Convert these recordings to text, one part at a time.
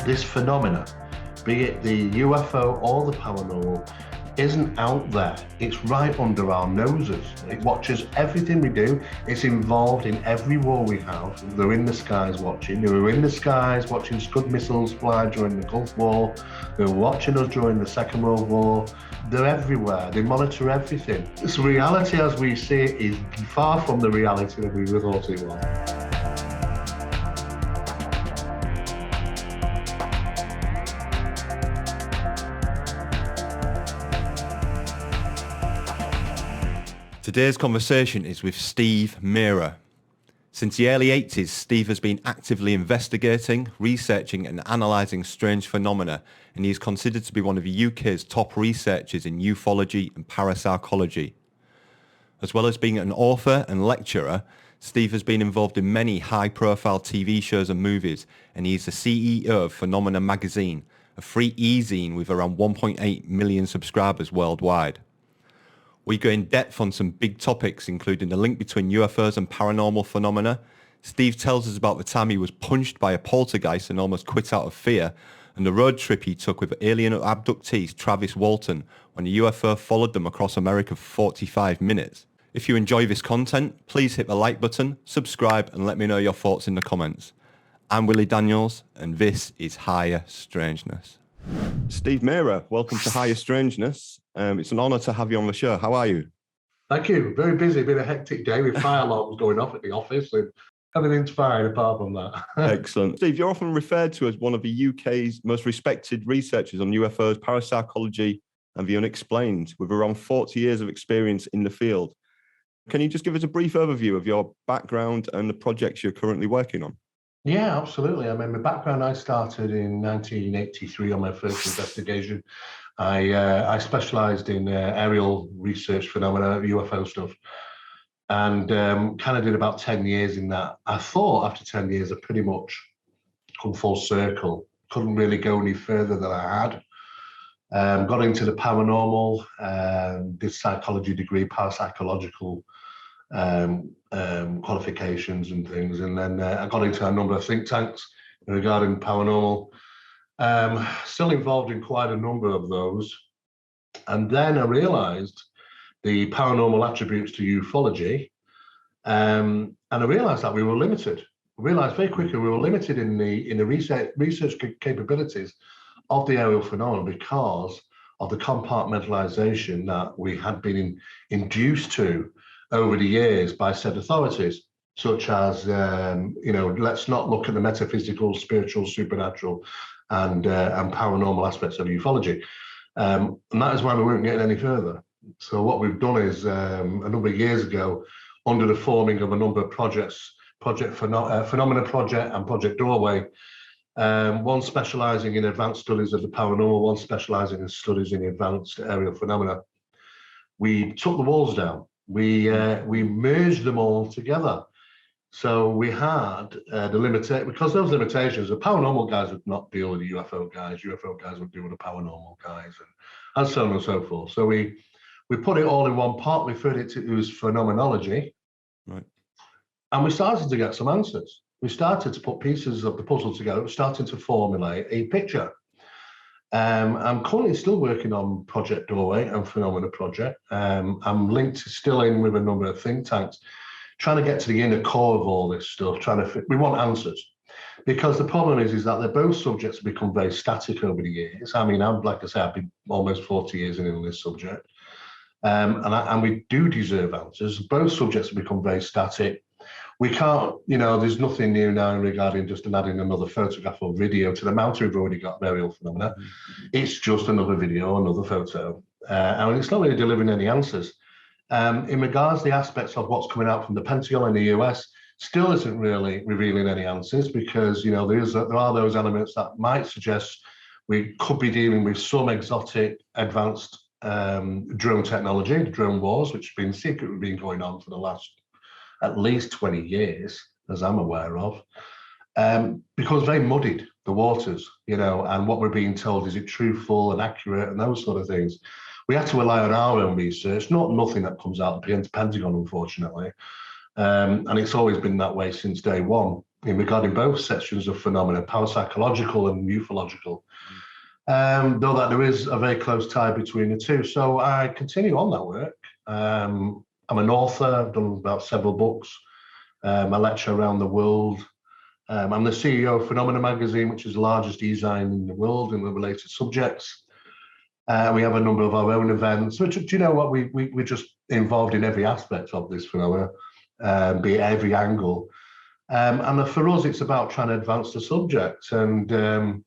this phenomena, be it the UFO or the paranormal, isn't out there. It's right under our noses. It watches everything we do. It's involved in every war we have. They're in the skies watching. They were in the skies watching Scud missiles fly during the Gulf War. They were watching us during the Second World War. They're everywhere. They monitor everything. This reality as we see it is far from the reality that we thought it was. Today's conversation is with Steve Mera. Since the early 80s, Steve has been actively investigating, researching and analysing strange phenomena, and he is considered to be one of the UK's top researchers in ufology and parapsychology. As well as being an author and lecturer, Steve has been involved in many high-profile TV shows and movies, and he is the CEO of Phenomena magazine, a free e-zine with around 1.8 million subscribers worldwide. We go in depth on some big topics, including the link between UFOs and paranormal phenomena. Steve tells us about the time he was punched by a poltergeist and almost quit out of fear, and the road trip he took with alien abductees Travis Walton when a UFO followed them across America for 45 minutes. If you enjoy this content, please hit the like button, subscribe, and let me know your thoughts in the comments. I'm Willie Daniels, and this is Higher Strangeness. Steve Mera, welcome to Higher Strangeness. It's an honour to have you on the show. How are you? Thank you. Very busy. Been a hectic day with fire alarms going off at the office, and everything's fine apart from that. Excellent. Steve, you're often referred to as one of the UK's most respected researchers on UFOs, parapsychology and the unexplained, with around 40 years of experience in the field. Can you just give us a brief overview of your background and the projects you're currently working on? Yeah, absolutely. I mean, my background, I started in 1983 on my first investigation. I specialised in aerial research phenomena, UFO stuff, and kind of did about 10 years in that. I thought after 10 years, I pretty much come full circle. Couldn't really go any further than I had. Got into the paranormal, did psychology degree, parapsychological qualifications and things, and then I got into a number of think tanks regarding paranormal. Still involved in quite a number of those, and then I realised the paranormal attributes to ufology, and I realised that we were limited. I realised very quickly we were limited in the research capabilities of the aerial phenomenon because of the compartmentalisation that we had been induced to over the years by said authorities, such as, let's not look at the metaphysical, spiritual, supernatural, and paranormal aspects of ufology. And that is why we weren't getting any further. So what we've done is, a number of years ago, under the forming of a number of projects, Phenomena Project and Project Doorway, one specialising in advanced studies of the paranormal, one specialising in studies in advanced aerial phenomena. We took the walls down. We merged them all together. So we had the limitation, because those limitations, the paranormal guys would not deal with the UFO guys would deal with the paranormal guys, and so on and so forth. So we put it all in one pot, referred it to as phenomenology, right? And we started to get some answers. We started to put pieces of the puzzle together. We're starting to formulate a picture. I'm currently still working on Project Doorway and Phenomena Project. I'm linked still in with a number of think tanks, trying to get to the inner core of all this stuff, we want answers. Because the problem is that they're both subjects have become very static over the years. I mean, like I say, I've been almost 40 years in this subject. And we do deserve answers. Both subjects have become very static. We can't, there's nothing new now regarding just adding another photograph or video to the amount we've already got aerial phenomena. It's just another video, another photo. And it's not really delivering any answers. In regards to the aspects of what's coming out from the Pentagon in the US, still isn't really revealing any answers, because, there are those elements that might suggest we could be dealing with some exotic advanced drone technology, drone wars, which have been secretly been going on for the last at least 20 years, as I'm aware of, because very muddied, the waters, and what we're being told, is it truthful and accurate and those sort of things. We have to rely on our own research, nothing that comes out of the Pentagon, unfortunately. And it's always been that way since day one. in regarding both sections of phenomena, parapsychological and ufological. Though that there is a very close tie between the two. So I continue on that work. I'm an author. I've done about several books. I lecture around the world. I'm the CEO of Phenomena magazine, which is the largest e-zine in the world in the related subjects. We have a number of our own events, which, do you know what, we're just involved in every aspect of this phenomena, be it every angle. And for us, it's about trying to advance the subject. And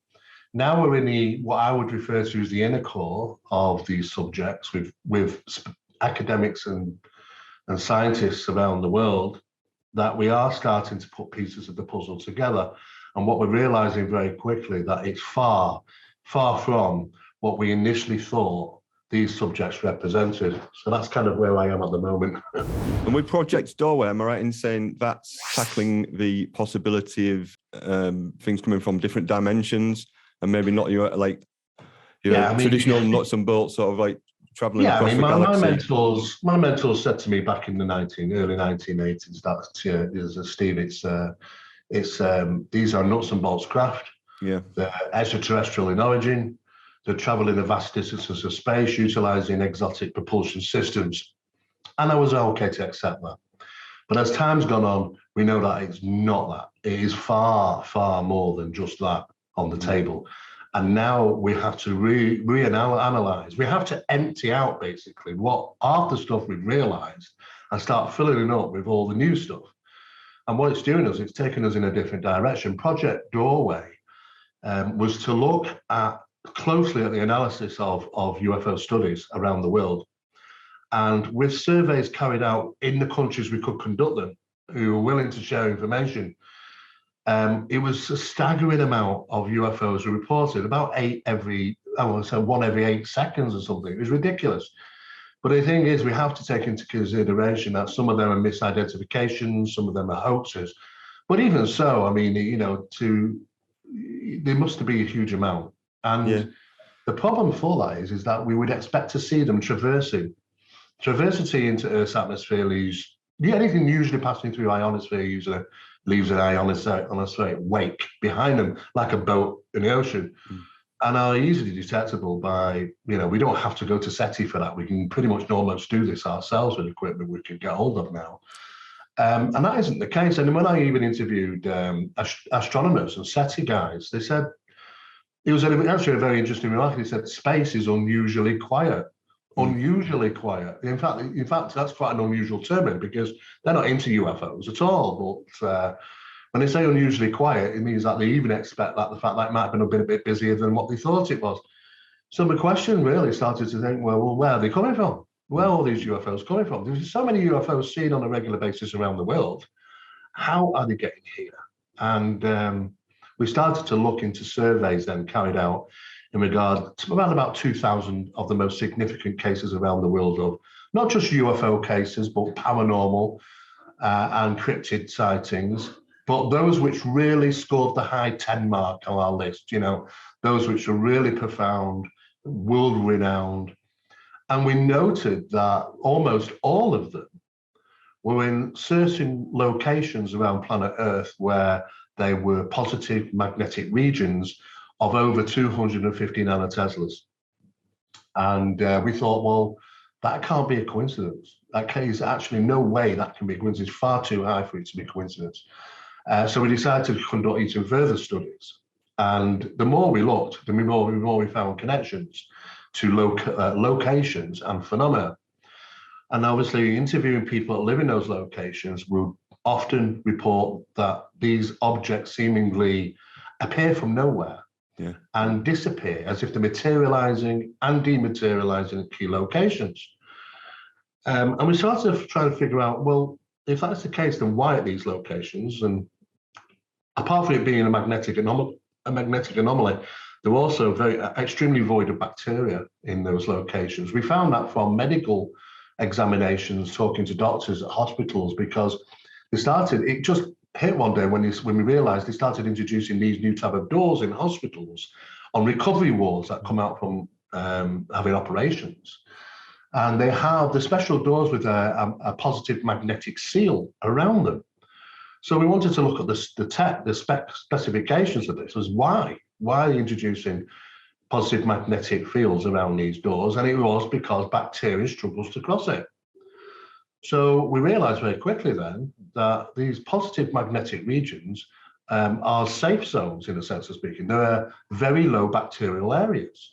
now we're in what I would refer to as the inner core of these subjects with academics and scientists around the world, that we are starting to put pieces of the puzzle together. And what we're realizing very quickly, that it's far, far from what we initially thought these subjects represented. So that's kind of where I am at the moment. And with Project Doorway, am I right in saying that's tackling the possibility of things coming from different dimensions and maybe not your traditional nuts and bolts sort of like traveling across the galaxy? My mentors said to me back in the early 1980s that Steve, these are nuts and bolts craft. Yeah, they're extraterrestrial in origin. They travel in the vast distances of space, utilizing exotic propulsion systems. And I was okay to accept that. But as time's gone on, we know that it's not that. It is far, far more than just that on the table. And now we have to reanalyze. We have to empty out basically what half the stuff we've realized and start filling it up with all the new stuff. And what it's doing is it's taking us in a different direction. Project Doorway was to look closely at the analysis of UFO studies around the world. And with surveys carried out in the countries we could conduct them, who were willing to share information, it was a staggering amount of UFOs were reported, about one every 8 seconds or something. It was ridiculous. But the thing is, we have to take into consideration that some of them are misidentifications, some of them are hoaxes. But even so, I mean, there must be a huge amount. And the problem for that is that we would expect to see them traversity into Earth's atmosphere leaves, anything usually passing through ionosphere usually leaves an ionospheric wake behind them, like a boat in the ocean, and are easily detectable by, we don't have to go to SETI for that. We can pretty much almost do this ourselves with equipment we can get hold of now. And that isn't the case. And when I even interviewed astronomers and SETI guys, they said, it was actually a very interesting remark. He said, space is unusually quiet. Unusually quiet. In fact, that's quite an unusual term because they're not into UFOs at all. But when they say unusually quiet, it means that they even expect that the fact that it might have been a bit busier than what they thought it was. So the question really started to think, well, where are they coming from? Where are all these UFOs coming from? There's so many UFOs seen on a regular basis around the world. How are they getting here? And we started to look into surveys then carried out in regard to around about 2,000 of the most significant cases around the world of not just UFO cases, but paranormal and cryptid sightings, but those which really scored the high 10 mark on our list, those which are really profound, world-renowned. And we noted that almost all of them were in certain locations around planet Earth where they were positive magnetic regions of over 250 nanoteslas. And we thought, well, that can't be a coincidence. That is actually no way that can be a coincidence. It's far too high for it to be a coincidence. So we decided to conduct even further studies. And the more we looked, the more we found connections to locations and phenomena. And obviously interviewing people that live in those locations will often report that these objects seemingly appear from nowhere and disappear as if they're materializing and dematerializing at key locations. And we started to try and figure out, well, if that's the case, then why at these locations? And apart from it being a magnetic anomaly, they're also extremely void of bacteria in those locations. We found that from medical examinations, talking to doctors at hospitals, because it just hit one day when we realized they started introducing these new type of doors in hospitals on recovery wards that come out from having operations. And they have the special doors with a positive magnetic seal around them. So we wanted to look at the specifications of this, as why are you introducing positive magnetic fields around these doors? And it was because bacteria struggles to cross it. So we realized very quickly then that these positive magnetic regions are safe zones, in a sense of speaking. They're very low bacterial areas.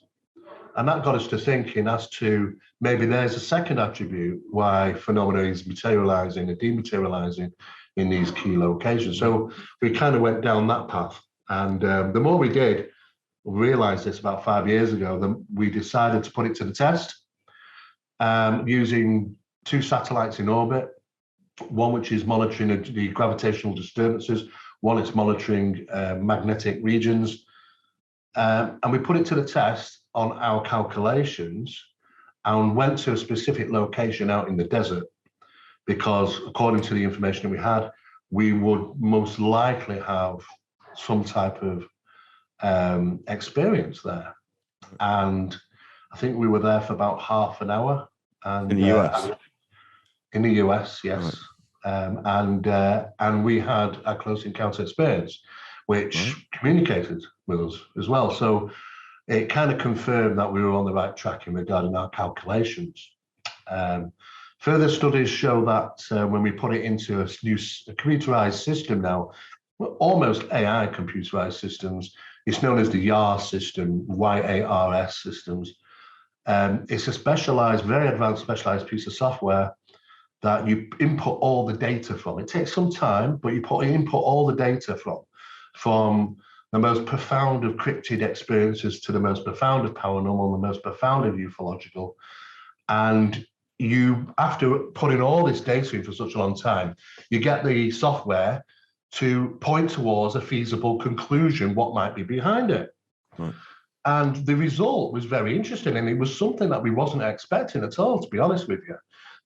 And that got us to thinking as to maybe there's a second attribute why phenomena is materializing and dematerializing in these key locations. So we kind of went down that path. And the more we did, we realized this about 5 years ago, then we decided to put it to the test using 2 satellites in orbit, one which is monitoring the gravitational disturbances, one is monitoring magnetic regions. And we put it to the test on our calculations and went to a specific location out in the desert because according to the information that we had, we would most likely have some type of experience there. And I think we were there for about half an hour. And, in the US? In the US, yes. Right. And we had a close encounter experience, which communicated with us as well. So it kind of confirmed that we were on the right track in regarding our calculations. Further studies show that when we put it into a computerized system now, almost AI computerized systems, it's known as the YARS system, YARS systems. It's a specialized, very advanced specialized piece of software that you input all the data from. It takes some time, but you input all the data from the most profound of cryptid experiences to the most profound of paranormal, the most profound of ufological. And you, after putting all this data in for such a long time, you get the software to point towards a feasible conclusion, what might be behind it. Right. And the result was very interesting, and it was something that we wasn't expecting at all, to be honest with you.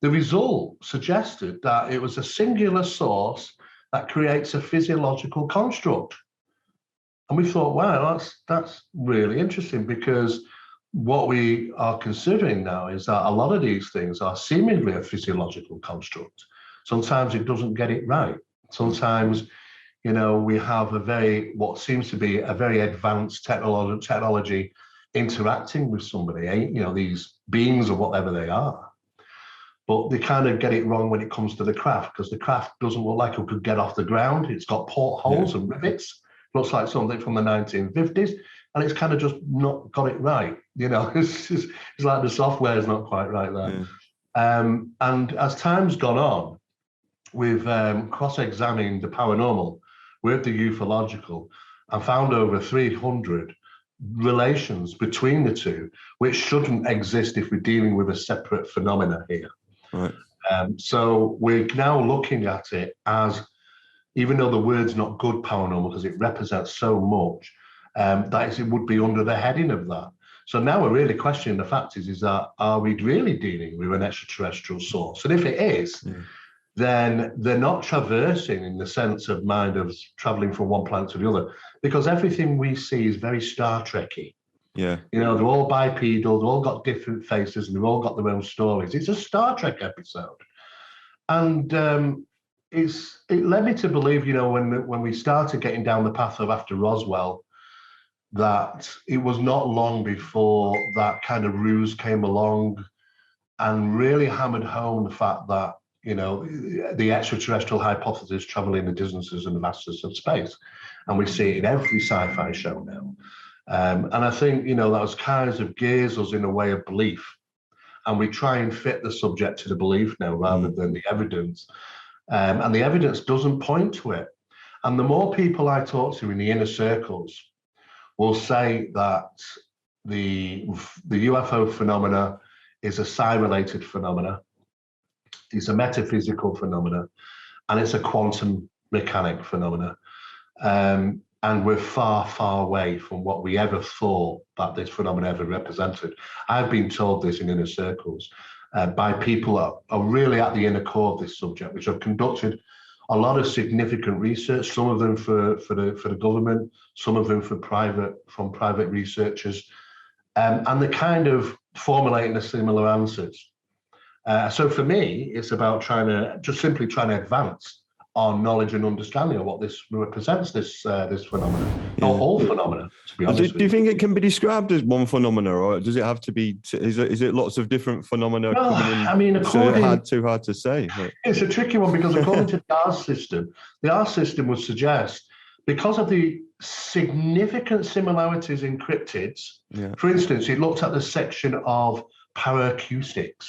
The result suggested that it was a singular source that creates a physiological construct. And we thought, wow, that's really interesting, because what we are considering now is that a lot of these things are seemingly a physiological construct. Sometimes it doesn't get it right. Sometimes, you know, we have what seems to be a very advanced technology interacting with somebody, you know, these beings or whatever they are. But they kind of get it wrong when it comes to the craft, because the craft doesn't look like it could get off the ground. It's got portholes and rivets. Looks like something from the 1950s, and it's kind of just not got it right. You know, it's like the software is not quite right there. Yeah. And as time's gone on, we've cross-examined the paranormal with the ufological and found over 300 relations between the two, which shouldn't exist if we're dealing with a separate phenomena here. Right. So we're now looking at it as, even though the word's not good paranormal because it represents so much, that it would be under the heading of that. So now we're really questioning the fact is that, are we really dealing with an extraterrestrial source? And if it is, then they're not traversing in the sense of mind of traveling from one planet to the other, because everything we see is very Star Trek-y. Yeah. You know, they're all bipedal, they've all got different faces, and they've all got their own stories. It's a Star Trek episode. And it led me to believe, you know, when we started getting down the path of after Roswell, that it was not long before that kind of ruse came along and really hammered home the fact that, you know, the extraterrestrial hypothesis traveling the distances and the vastness of space. And we see it in every sci-fi show now. And I think, you know, that was kind of gears us in a way of belief. And we try and fit the subject to the belief now rather than the evidence. And the evidence doesn't point to it. And the more people I talk to in the inner circles will say that the UFO phenomena is a psi-related phenomena, it's a metaphysical phenomena, and it's a quantum mechanic phenomena. And we're far, far away from what we ever thought that this phenomena ever represented. I've been told this in inner circles by people that are really at the inner core of this subject, which have conducted a lot of significant research, some of them for the government, some of them from private researchers, and they're kind of formulating the similar answers. So for me, it's about simply trying to advance our knowledge and understanding of what this represents, this phenomenon. Not all phenomena, to be honest. Do you think it can be described as one phenomena, or does it have to be? Is it lots of different phenomena coming in? I mean, too hard to say. It's a tricky one because according to the R system would suggest, because of the significant similarities in cryptids. For instance, it looked at the section of paraacoustics.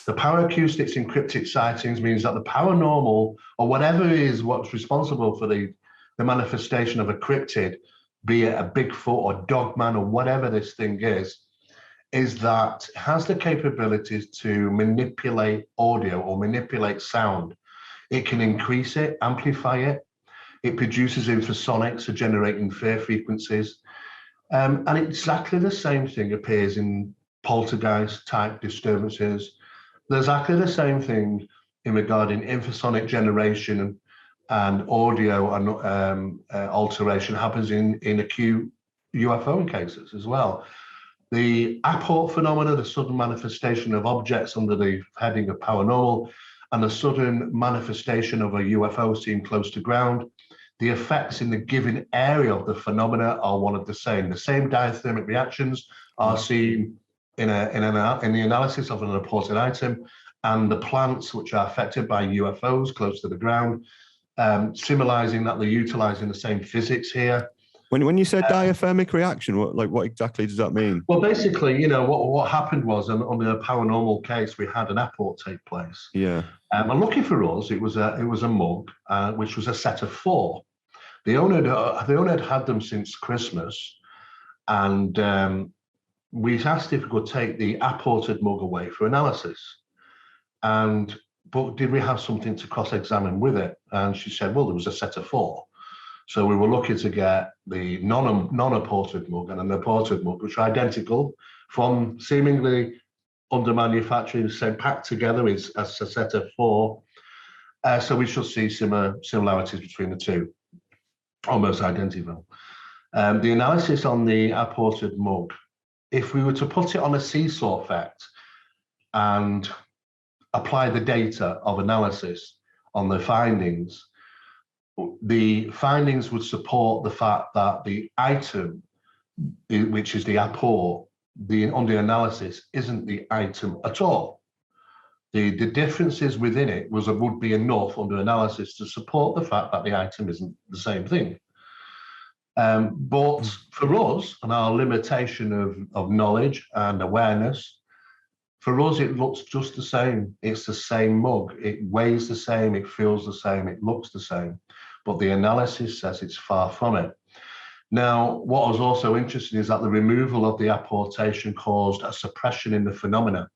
The paraacoustics in cryptid sightings means that the paranormal, or whatever is what's responsible for the manifestation of a cryptid, be it a Bigfoot or Dogman or whatever this thing is that it has the capabilities to manipulate audio or manipulate sound. It can increase it, amplify it. It produces infrasonics, so generating fair frequencies. And exactly the same thing appears in poltergeist type disturbances. There's exactly the same thing in regarding infrasonic generation and audio and alteration happens in acute UFO cases as well. The apport phenomena, the sudden manifestation of objects under the heading of paranormal, and the sudden manifestation of a UFO seen close to ground, the effects in the given area of the phenomena are one of the same. The same diathermic reactions are seen in the analysis of an reported item, and the plants which are affected by UFOs close to the ground, symbolizing that they're utilizing the same physics here. When you said diathermic reaction, what exactly does that mean? Well, basically, what happened was on the paranormal case, we had an apport take place. Yeah. And lucky for us, it was a mug, which was a set of 4. The owner had them since Christmas, and we asked if we could take the apported mug away for analysis. But did we have something to cross-examine with it? And she said, well, there was a set of 4. So we were lucky to get the non-apported mug and an apported mug, which are identical, from seemingly under manufacturing, the same packed together as a set of 4. So we should see similarities between the two, almost identical. The analysis on the apported mug, if we were to put it on a seesaw effect and apply the data of analysis on the findings would support the fact that the item, which is the apport, on the analysis isn't the item at all. The differences within it would be enough under analysis to support the fact that the item isn't the same thing. But for us and our limitation of knowledge and awareness, for us, it looks just the same. It's the same mug. It weighs the same. It feels the same. It looks the same. But the analysis says it's far from it. Now, what was also interesting is that the removal of the apportation caused a suppression in the phenomena.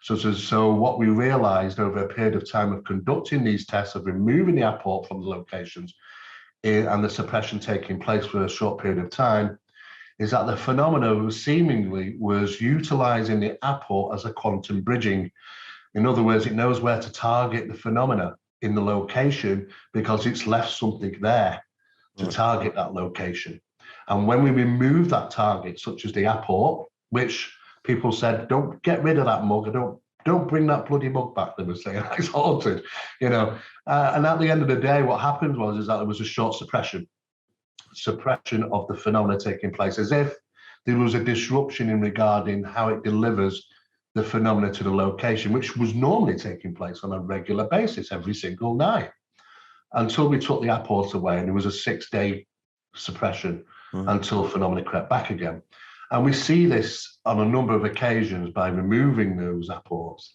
So what we realized over a period of time of conducting these tests, of removing the apport from the locations and the suppression taking place for a short period of time, is that the phenomena seemingly was utilizing the apport as a quantum bridging. In other words, it knows where to target the phenomena in the location because it's left something there to target that location. And when we remove that target, such as the apport, which people said, don't get rid of that mug, don't bring that bloody mug back, they were saying, it's haunted, And at the end of the day, what happened was that there was a short suppression of the phenomena taking place, as if there was a disruption in regarding how it delivers the phenomena to the location, which was normally taking place on a regular basis every single night, until we took the apport away, and there was a 6-day suppression until phenomena crept back again. And we see this on a number of occasions by removing those apports.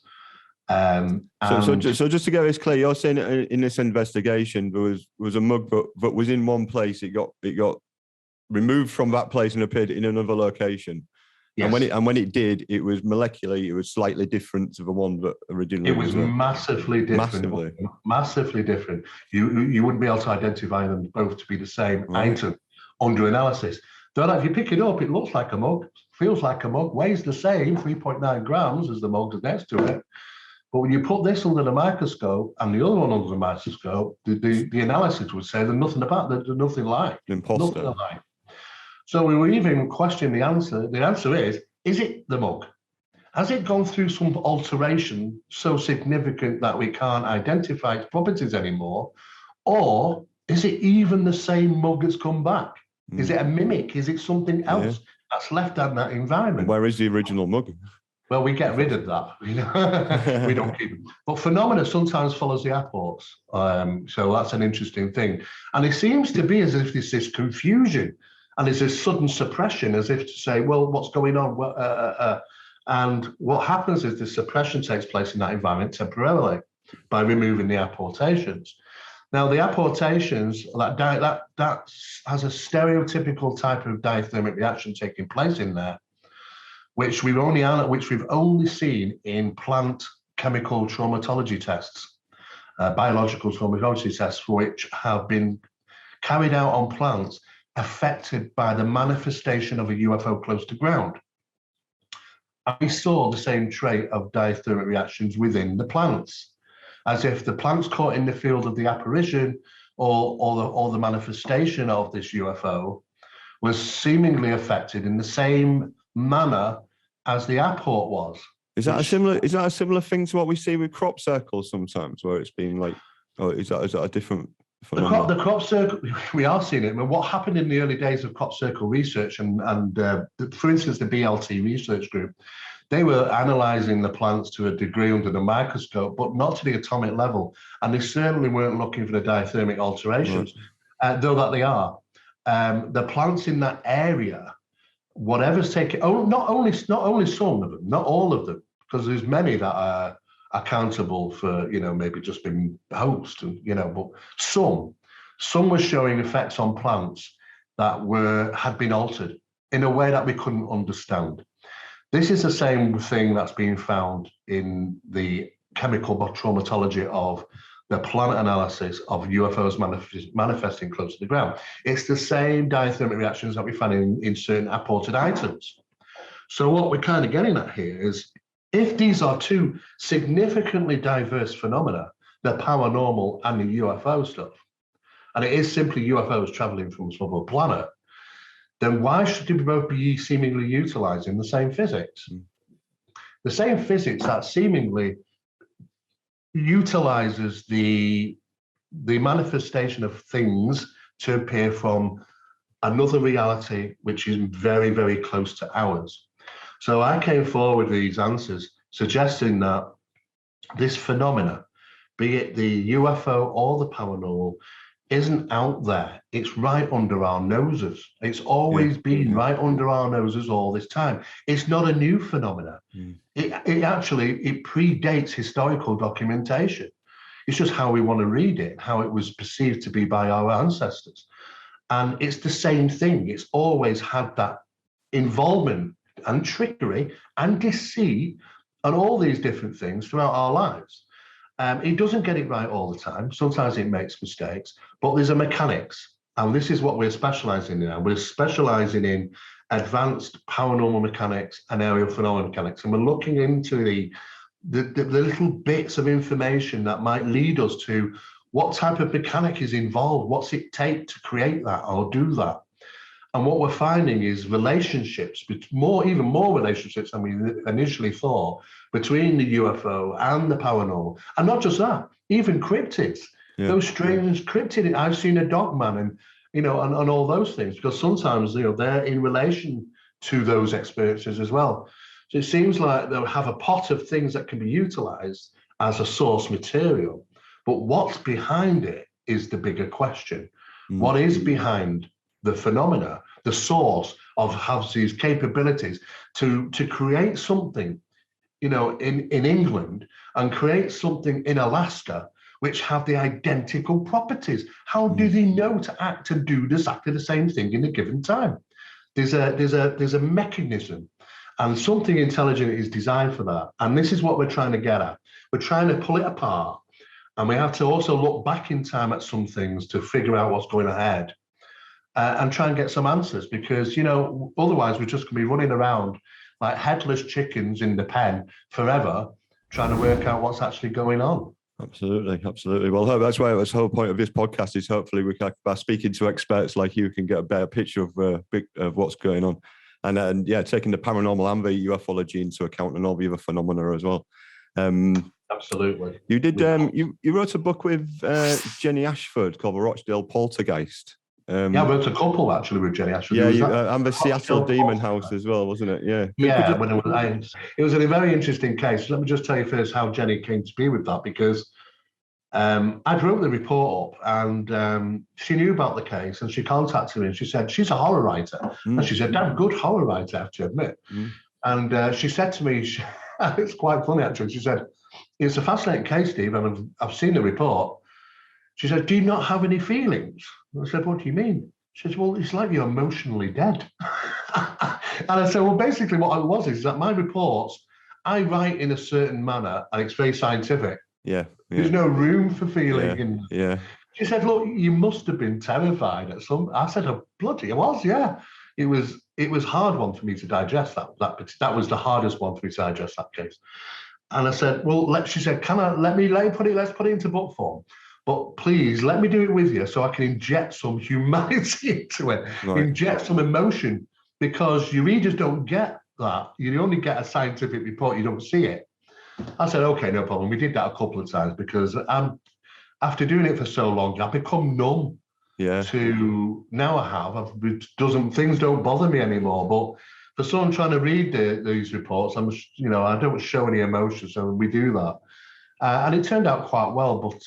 So just to get this clear, you're saying in this investigation there was a mug, but was in one place. It got removed from that place and appeared in another location. Yes. And when it did, it was molecularly, it was slightly different to the one that originally. It was massively different. Massively different. You wouldn't be able to identify them both to be the same item under analysis. Though if you pick it up, it looks like a mug, feels like a mug, weighs the same, 3.9 grams as the mug next to it. But when you put this under the microscope and the other one under the microscope, the analysis would say there's nothing about, there's nothing like. Imposter. Nothing like. So we were even questioning the answer. The answer is it the mug? has it gone through some alteration so significant that we can't identify its properties anymore? Or is it even the same mug that's come back? Is it a mimic? Is it something else that's left in that environment? Where is the original mug? Well, we get rid of that. We don't keep it. But phenomena sometimes follows the airports. So that's an interesting thing. And it seems to be as if there's this confusion and there's this sudden suppression, as if to say, well, what's going on? And what happens is the suppression takes place in that environment temporarily by removing the apportations. Now, the apportations, that has a stereotypical type of diathermic reaction taking place in there, which we've only seen in plant chemical traumatology tests, biological traumatology tests, which have been carried out on plants affected by the manifestation of a UFO close to ground. And we saw the same trait of diathermic reactions within the plants, as if the plants caught in the field of the apparition or the manifestation of this UFO was seemingly affected in the same manner as the apport was. Is that a similar thing to what we see with crop circles sometimes, where it's been like, or is that a different phenomenon? The crop circle, we are seeing it. I mean, what happened in the early days of crop circle research and for instance, the BLT research group, they were analysing the plants to a degree under the microscope, but not to the atomic level. And they certainly weren't looking for the diathermic alterations, though that they are. The plants in that area, whatever's taken, not only some of them, not all of them, because there's many that are accountable for, maybe just being host, but some were showing effects on plants that had been altered in a way that we couldn't understand. This is the same thing that's being found in the chemical traumatology of the plant analysis of UFOs manifesting close to the ground. It's the same diathermic reactions that we find in certain apported items. So what we're kind of getting at here is, if these are two significantly diverse phenomena, the paranormal and the UFO stuff, and it is simply UFOs traveling from some other planet, then why should they both be seemingly utilizing the same physics? The same physics that seemingly utilizes the manifestation of things to appear from another reality, which is very, very close to ours. So I came forward with these answers, suggesting that this phenomena, be it the UFO or the paranormal, isn't out there. It's right under our noses. It's always been right under our noses all this time. It's not a new phenomena. It predates historical documentation. It's just how we want to read it, how it was perceived to be by our ancestors. And it's the same thing. It's always had that involvement and trickery and deceit and all these different things throughout our lives. It doesn't get it right all the time. Sometimes it makes mistakes, but there's a mechanics. And this is what we're specializing in now. We're specializing in advanced paranormal mechanics and aerial phenomena mechanics. And we're looking into the little bits of information that might lead us to what type of mechanic is involved, what's it take to create that or do that. And what we're finding is relationships, even more relationships than we initially thought, between the UFO and the paranormal. And not just that, even cryptids, those strange cryptids. I've seen a dogman and all those things, because sometimes, they're in relation to those experiences as well. So it seems like they'll have a pot of things that can be utilized as a source material. But what's behind it is the bigger question. What is behind the phenomena, the source of have these capabilities to create something, in England and create something in Alaska, which have the identical properties? How do they know to act and do exactly the same thing in a given time? There's a mechanism, and something intelligent is designed for that. And this is what we're trying to get at. We're trying to pull it apart, and we have to also look back in time at some things to figure out what's going ahead. And try and get some answers, because, otherwise we're just going to be running around like headless chickens in the pen forever, trying to work out what's actually going on. Absolutely. Well, that's why the whole point of this podcast is hopefully we can, by speaking to experts like you, can get a better picture of what's going on. and yeah, taking the paranormal and the ufology into account and all the other phenomena as well. Absolutely. You did. You wrote a book with Jenny Ashford called The Rochdale Poltergeist. Yeah, I wrote a couple actually with Jenny Ashford. Yeah, and the Seattle Demon House as well, wasn't it? Yeah. Yeah, it was a very interesting case. Let me just tell you first how Jenny came to be with that, because I'd wrote the report up, and she knew about the case, and she contacted me, and she said she's a horror writer, and she's a damn good horror writer, I have to admit. And she said to me, it's quite funny actually. She said, "It's a fascinating case, Steve, and I've seen the report." She said, "Do you not have any feelings?" I said, "What do you mean?" She said, "Well, it's like you're emotionally dead." And I said, "Well, basically what it was is that my reports, I write in a certain manner, and it's very scientific. Yeah. There's no room for feeling." Yeah. She said, "Look, you must have been terrified at some." I said, "Oh, bloody, it was, yeah." It was hard one for me to digest. That was the hardest one for me to digest, that case. And I said, "Well, she said, let's put it into book form. But please let me do it with you so I can inject some humanity into it, inject some emotion, because your readers don't get that. You only get a scientific report, you don't see it." I said, "Okay, no problem." We did that a couple of times because after doing it for so long, I've become numb to, now I have, things don't bother me anymore. But for someone trying to read these reports, I don't show any emotion, so we do that. And it turned out quite well, but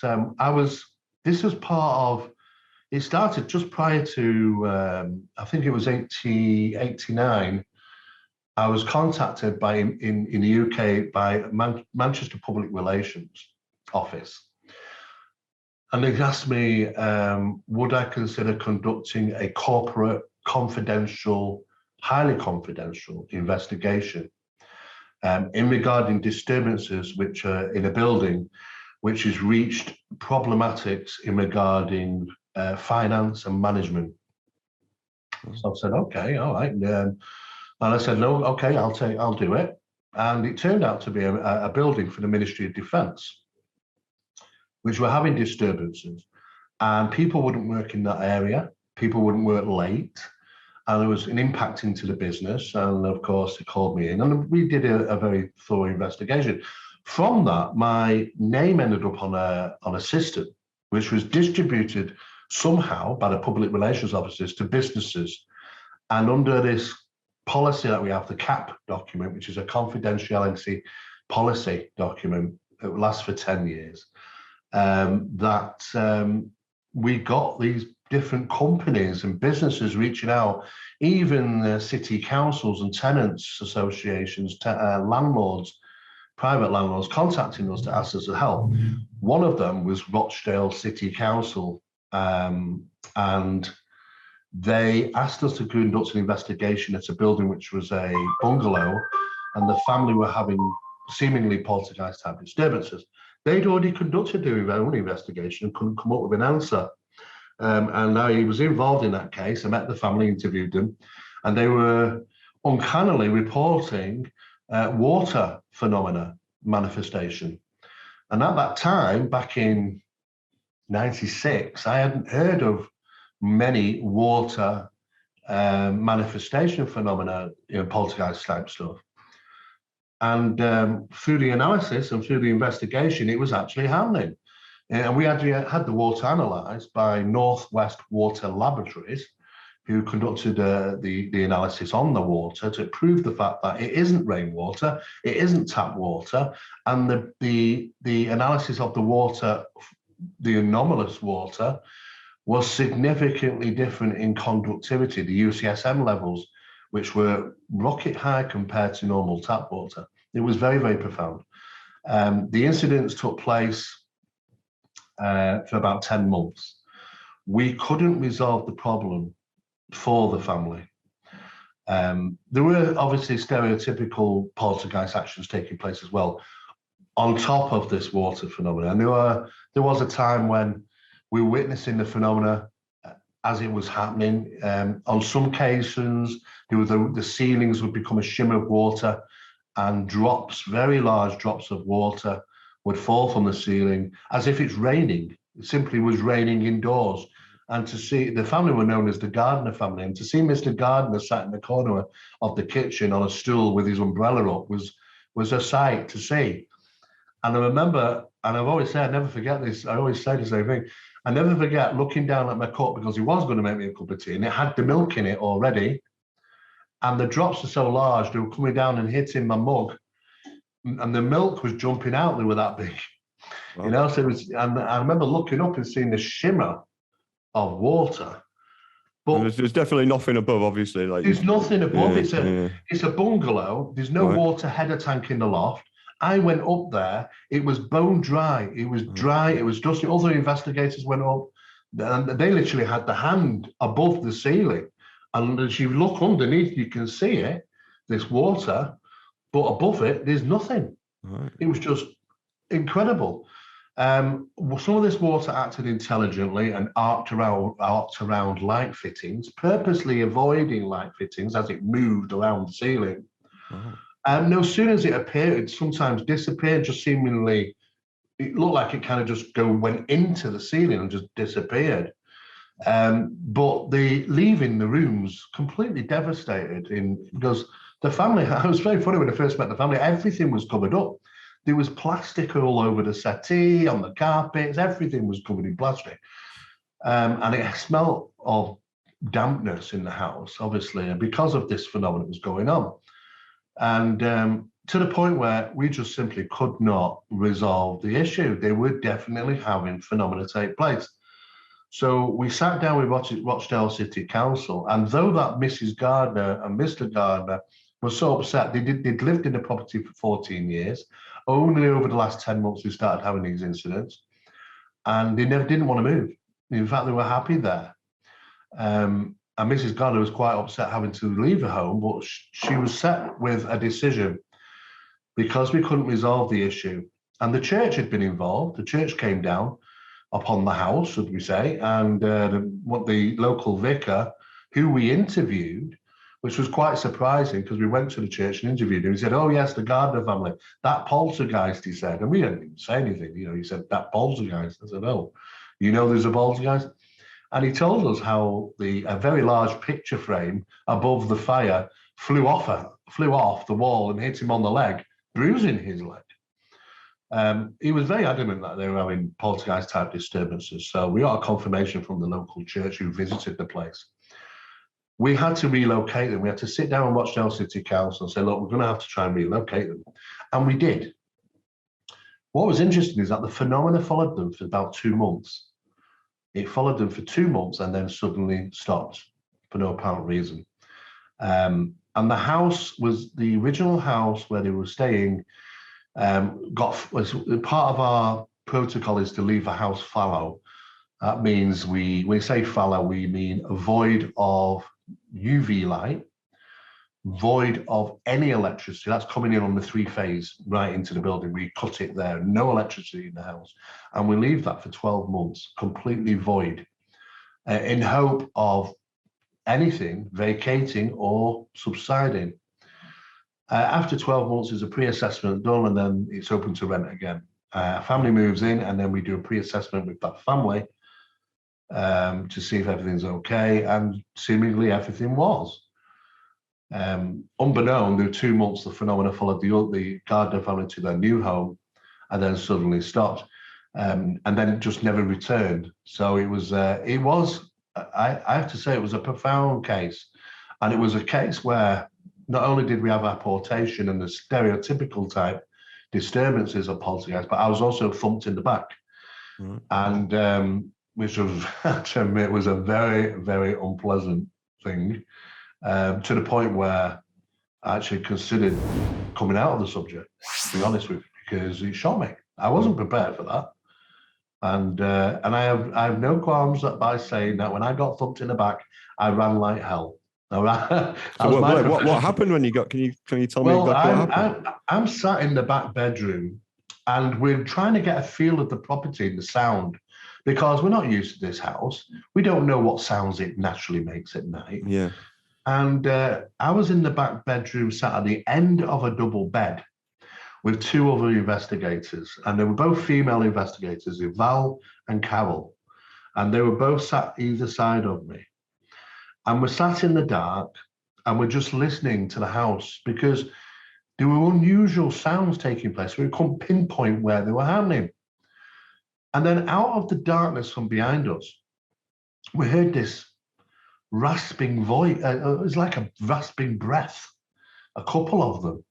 this was part of, it started just prior to, I think it was 89. I was contacted in the UK by Manchester Public Relations Office. And they asked me, would I consider conducting a corporate, highly confidential investigation in regarding disturbances which are in a building which has reached problematics in regarding finance and management. So I said, "Okay, all right." And I said, "No, okay, I'll do it." And it turned out to be a building for the Ministry of Defence, which were having disturbances, and people wouldn't work in that area. People wouldn't work late. And there was an impact into the business. And of course, they called me in, and we did a very thorough investigation. From that, my name ended up on a system, which was distributed somehow by the public relations officers to businesses. And under this policy that we have, the CAP document, which is a confidentiality policy document, it lasts for 10 years, we got these different companies and businesses reaching out, even city councils and tenants associations, landlords, private landlords contacting us to ask us to help. One of them was Rochdale City Council, and they asked us to conduct an investigation at a building which was a bungalow, and the family were having seemingly poltergeist type disturbances. They'd already conducted their own investigation and couldn't come up with an answer. And I was involved in that case. I met the family, interviewed them, and they were uncannily reporting water phenomena manifestation. And at that time, back in 96, I hadn't heard of many water manifestation phenomena, poltergeist type stuff. And through the analysis and through the investigation, it was actually happening. And we had the water analysed by Northwest Water Laboratories, who conducted the analysis on the water to prove the fact that it isn't rainwater, it isn't tap water, and the analysis of the water, the anomalous water, was significantly different in conductivity, the UCSM levels, which were rocket high compared to normal tap water. It was very, very profound. The incidents took place for about 10 months. We couldn't resolve the problem for the family. There were obviously stereotypical poltergeist actions taking place as well, on top of this water phenomena. And there was a time when we were witnessing the phenomena as it was happening. On some occasions, the ceilings would become a shimmer of water, and drops, very large drops of water, would fall from the ceiling as if it's raining. It simply was raining indoors. And to see the family were known as the Gardner family, and to see Mr. Gardner sat in the corner of the kitchen on a stool with his umbrella up was a sight to see. And I remember, and I've always said, I never forget this. I always say the same thing. I never forget looking down at my cup, because he was going to make me a cup of tea, and it had the milk in it already. And the drops were so large, they were coming down and hitting my mug, and the milk was jumping out. They were that big, wow. You know. So it was, and I remember looking up and seeing the shimmer of water. But there's definitely nothing above, obviously. Like there's nothing above. It's a bungalow. There's no water header tank in the loft. I went up there. It was bone dry. It was dry. It was dusty. Other investigators went up, and they literally had the hand above the ceiling. And as you look underneath, you can see it, this water, but above it, there's nothing. Right. It was just incredible. Some of this water acted intelligently and arced around light fittings, purposely avoiding light fittings as it moved around the ceiling. Oh. No sooner as it appeared, it sometimes disappeared, just seemingly, it looked like it kind of just went into the ceiling and just disappeared. But the leaving the rooms completely devastated, because the family, it was very funny when I first met the family, everything was covered up. There was plastic all over the settee, on the carpets, everything was covered in plastic. And it smelled of dampness in the house, obviously, and because of this phenomenon that was going on. And to the point where we just simply could not resolve the issue. They were definitely having phenomena take place. So we sat down with Rochdale City Council, and though that Mrs. Gardner and Mr. Gardner were so upset, they'd lived in the property for 14 years. Only over the last 10 months we started having these incidents, and they didn't want to move. In fact, they were happy there. And Mrs. Gardner was quite upset having to leave the home, but she was set with a decision because we couldn't resolve the issue. And the church had been involved. The church came down upon the house, should we say, and the local vicar, who we interviewed, which was quite surprising because we went to the church and interviewed him. He said, "Oh yes, the Gardner family, that poltergeist," he said. And we didn't even say anything, you know. He said, "That poltergeist." I said, "Oh, you know there's a poltergeist?" And he told us how a very large picture frame above the fire flew off the wall and hit him on the leg, bruising his leg. He was very adamant that they were having poltergeist type disturbances. So we got a confirmation from the local church who visited the place. We had to relocate them. We had to sit down and Rochdale City Council and say, "Look, we're going to have to try and relocate them." And we did. What was interesting is that the phenomena followed them for about 2 months. It followed them for 2 months and then suddenly stopped for no apparent reason. And the house was the original house where they were staying. Was part of our protocol is to leave the house fallow. That means when we say fallow, we mean void of UV light, void of any electricity. That's coming in on the 3-phase right into the building. We cut it there, no electricity in the house. And we leave that for 12 months, completely void, in hope of anything vacating or subsiding. After 12 months, there's a pre-assessment done, and then it's open to rent again. A family moves in, and then we do a pre-assessment with that family to see if everything's okay, and seemingly everything was. Unbeknown, there were 2 months, the phenomena followed the Gardner family to their new home, and then suddenly stopped, and then it just never returned. So it was, I have to say, it was a profound case, and it was a case where not only did we have apportation and the stereotypical type disturbances of poltergeist, but I was also thumped in the back. And which was, to admit, was a very, very unpleasant thing, to the point where I actually considered coming out of the subject, to be honest with you, because it shocked me. I wasn't prepared for that. And I have no qualms by saying that when I got thumped in the back, I ran like hell. So what happened when you got? Can you tell me exactly what happened? I'm sat in the back bedroom, and we're trying to get a feel of the property, the sound, because we're not used to this house. We don't know what sounds it naturally makes at night. Yeah. And I was in the back bedroom, sat at the end of a double bed with 2 other investigators, and they were both female investigators, Val and Carol. and they were both sat either side of me. And we're sat in the dark, and we're just listening to the house because there were unusual sounds taking place. We couldn't pinpoint where they were happening. And then out of the darkness from behind us, we heard this rasping voice. It was like a rasping breath, a couple of them.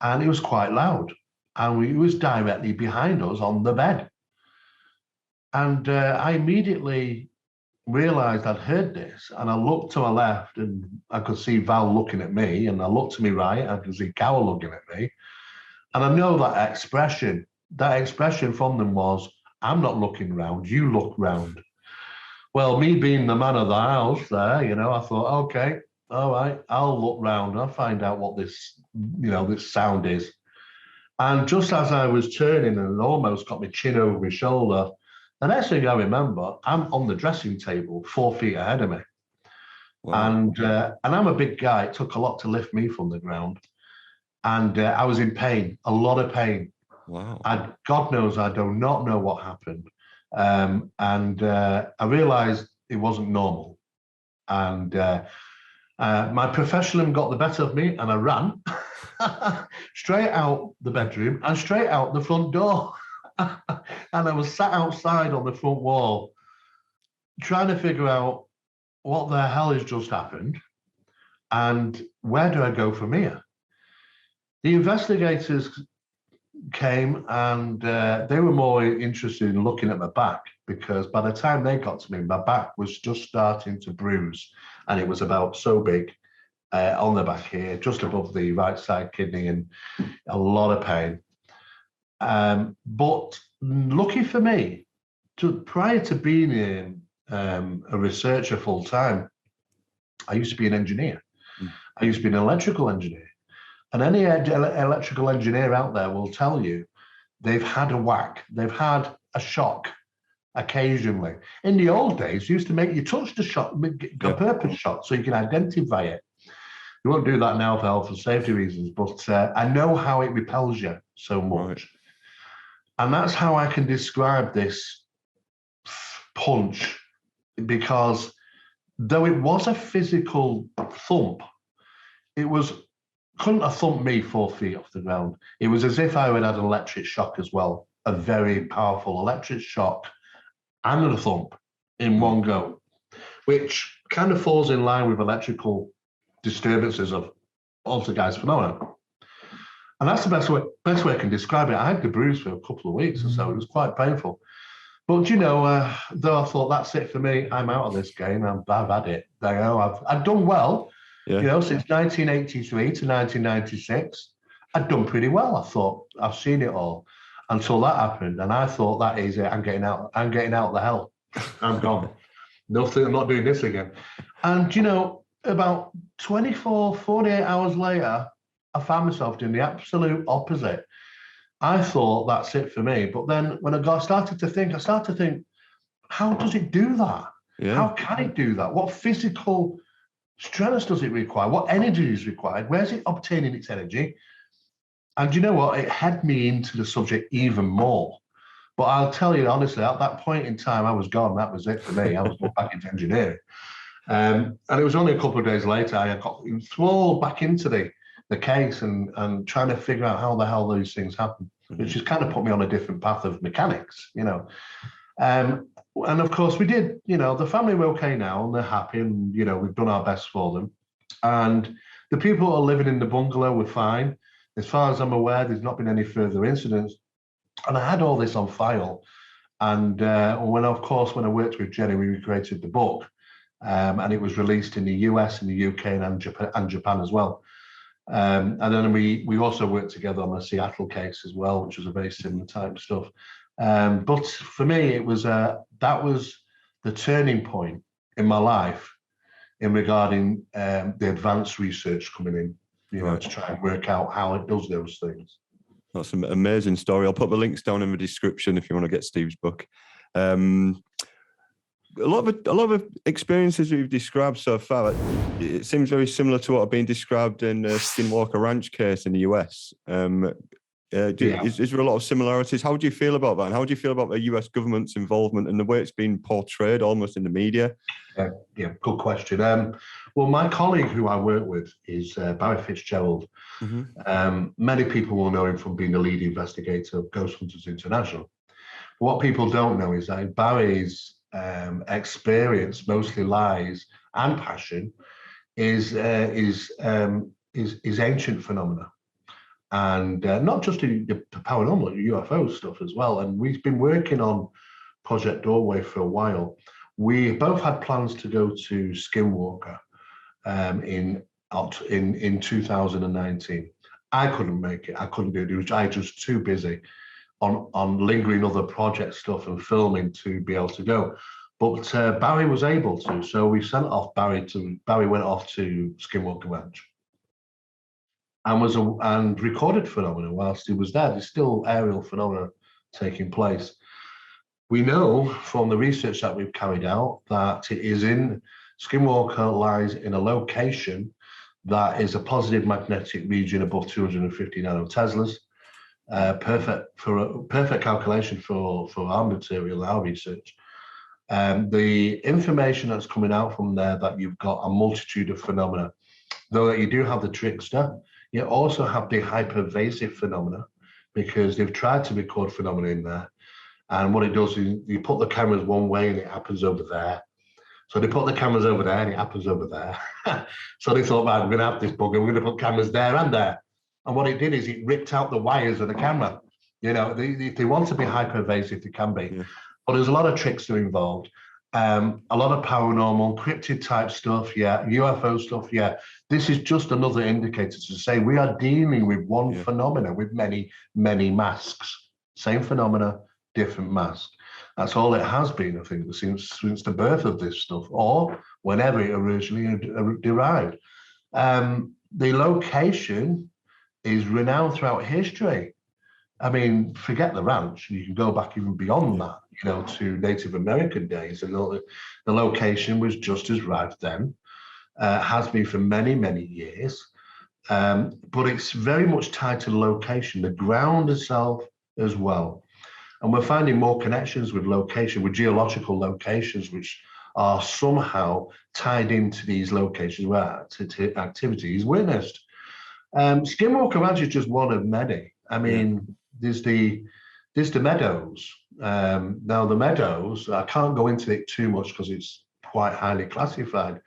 And it was quite loud. And it was directly behind us on the bed. And I immediately realized I'd heard this. And I looked to my left and I could see Val looking at me. And I looked to my right, I could see Carol looking at me. And I know that expression from them was, I'm not looking round, you look round. Well, me being the man of the house there, I thought, okay, all right, I'll look round. I'll find out what this sound is. And just as I was turning and almost got my chin over my shoulder, the next thing I remember, I'm on the dressing table 4 feet ahead of me. Wow. And I'm a big guy. It took a lot to lift me from the ground. And I was in pain, a lot of pain. Wow. God knows I do not know what happened. I realized it wasn't normal. And my professionalism got the better of me, and I ran straight out the bedroom and straight out the front door. And I was sat outside on the front wall trying to figure out what the hell has just happened and where do I go from here? The investigators came and they were more interested in looking at my back, because by the time they got to me, my back was just starting to bruise, and it was about so big on the back here, just above the right side kidney, and a lot of pain. But lucky for me, prior to being a researcher full time, I used to be an engineer. I used to be an electrical engineer. And any electrical engineer out there will tell you they've had a whack, they've had a shock occasionally. In the old days, you used to make you touch the shock, a purpose shock, so you can identify it. You won't do that now for health and safety reasons, but I know how it repels you so much. Right. And that's how I can describe this punch, because though it was a physical thump, it couldn't have thumped me 4 feet off the ground. It was as if I had had an electric shock as well, a very powerful electric shock and a thump in one go, which kind of falls in line with electrical disturbances of poltergeist phenomena. And that's the best way I can describe it. I had the bruise for a couple of weeks or so. It was quite painful. But, though I thought, that's it for me, I'm out of this game. I've had it. I've done well. Yeah. Since 1983 to 1996, I'd done pretty well. I thought, I've seen it all, until that happened. And I thought, that is it. I'm getting out of the hell. I'm gone. Nothing, I'm not doing this again. And, about 24, 48 hours later, I found myself doing the absolute opposite. I thought, that's it for me. But then when I started to think, how does it do that? Yeah. How can it do that? What physical strength does it require? What energy is required? Where's it obtaining its energy? And you know what? It had me into the subject even more. But I'll tell you honestly, at that point in time, I was gone. That was it for me. I was going back into engineering. And it was only a couple of days later, I got thrown back into the case and trying to figure out how the hell these things happen, which has kind of put me on a different path of mechanics, And of course we did, the family were okay now and they're happy, and, we've done our best for them. And the people who are living in the bungalow were fine. As far as I'm aware, there's not been any further incidents. And I had all this on file. And when I worked with Jenny, we created the book, and it was released in the US, in the UK, and Japan as well. And then we also worked together on the Seattle case as well, which was a very similar type of stuff. But for me, it was that was the turning point in my life in regarding the advanced research coming in, to try and work out how it does those things. That's an amazing story. I'll put the links down in the description if you want to get Steve's book. A lot of experiences we've described so far, it seems very similar to what have been described in the Skinwalker Ranch case in the US. Is there a lot of similarities? How do you feel about that? And how do you feel about the US government's involvement and the way it's been portrayed almost in the media? Yeah, good question. Well, my colleague who I work with is Barry Fitzgerald. Many people will know him from being the lead investigator of Ghost Hunters International. What people don't know is that Barry's experience, mostly lies and passion, is ancient phenomena, and not just the paranormal, UFO stuff as well. And we've been working on Project Doorway for a while. We both had plans to go to Skinwalker in 2019. I couldn't make it. I couldn't do it. I was just too busy on lingering other project stuff and filming to be able to go. But Barry was able to, so we sent off Barry went off to Skinwalker Ranch and recorded phenomena whilst he was there. There's still aerial phenomena taking place. We know from the research that we've carried out that it is Skinwalker lies in a location that is a positive magnetic region above 250 nanoteslas. Perfect calculation for our material, our research. The information that's coming out from there, that you've got a multitude of phenomena, though that you do have the trickster, you also have the hypervasive phenomena, because they've tried to record phenomena in there. And what it does is you put the cameras one way and it happens over there. So they put the cameras over there and it happens over there. So they thought, right, we're going to have this bug and we're going to put cameras there and there. And what it did is it ripped out the wires of the camera. You know, if they want to be hypervasive, they can be. Yeah. But there's a lot of tricks that are involved. A lot of paranormal, cryptid type stuff, yeah. UFO stuff, yeah. This is just another indicator to say we are dealing with one phenomena with many, many masks. Same phenomena, different mask. That's all it has been, I think, since the birth of this stuff, or whenever it originally derived. The location is renowned throughout history. I mean, forget the ranch. You can go back even beyond that, you know, to Native American days. And the location was just as rife then, has been for many, many years. But it's very much tied to the location, the ground itself as well. And we're finding more connections with geological locations, which are somehow tied into these locations where activity is witnessed. Skinwalker Ranch is just one of many. I mean, there's the meadows. Now the meadows, I can't go into it too much because it's quite highly classified,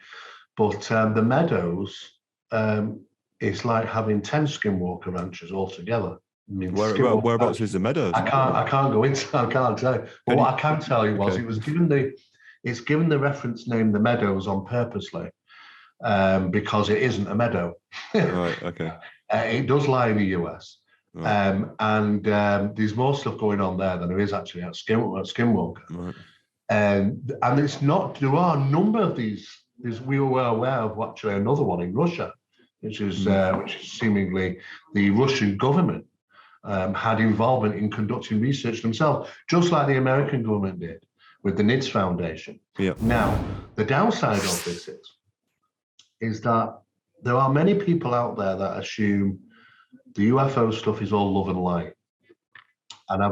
but the meadows, it's like having 10 Skinwalker ranches altogether. I mean, whereabouts is the meadows? I can't go into. I can't tell you. But what I can tell you was it's given the reference name the meadows on purposely, because it isn't a meadow. Right. Okay. It does lie in the US. Right. And there's more stuff going on there than there is actually at Skinwalker. Right. And it's not. There are a number of these. We were aware of actually another one in Russia, which is seemingly the Russian government had involvement in conducting research themselves, just like the American government did with the NIDS Foundation. Yep. Now, the downside of this is that there are many people out there that assume the UFO stuff is all love and light. And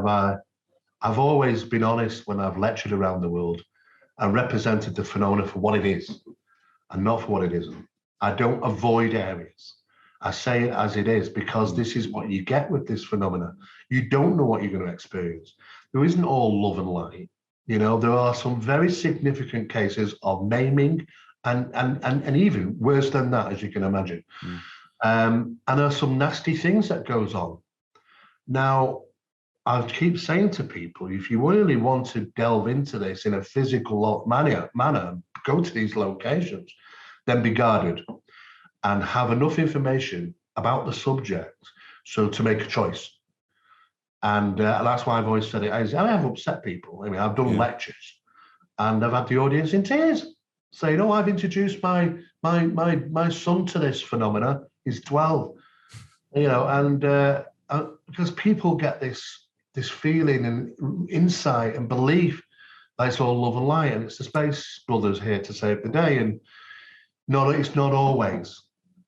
I've always been honest when I've lectured around the world and represented the phenomena for what it is and not for what it isn't. I don't avoid areas. I say it as it is, because this is what you get with this phenomena. You don't know what you're going to experience. There isn't all love and light. You know, there are some very significant cases of maiming and even worse than that, as you can imagine. And there are some nasty things that goes on. Now, I keep saying to people, if you really want to delve into this in a physical manner, go to these locations, then be guarded and have enough information about the subject so to make a choice. And that's why I've always said it. I have upset people. I mean, I've done lectures and I've had the audience in tears saying, "Oh, I've introduced my son to this phenomena. He's 12." You know, and because people get this feeling and insight and belief that it's all love and light, and it's the Space Brothers here to save the day. And no, it's not always.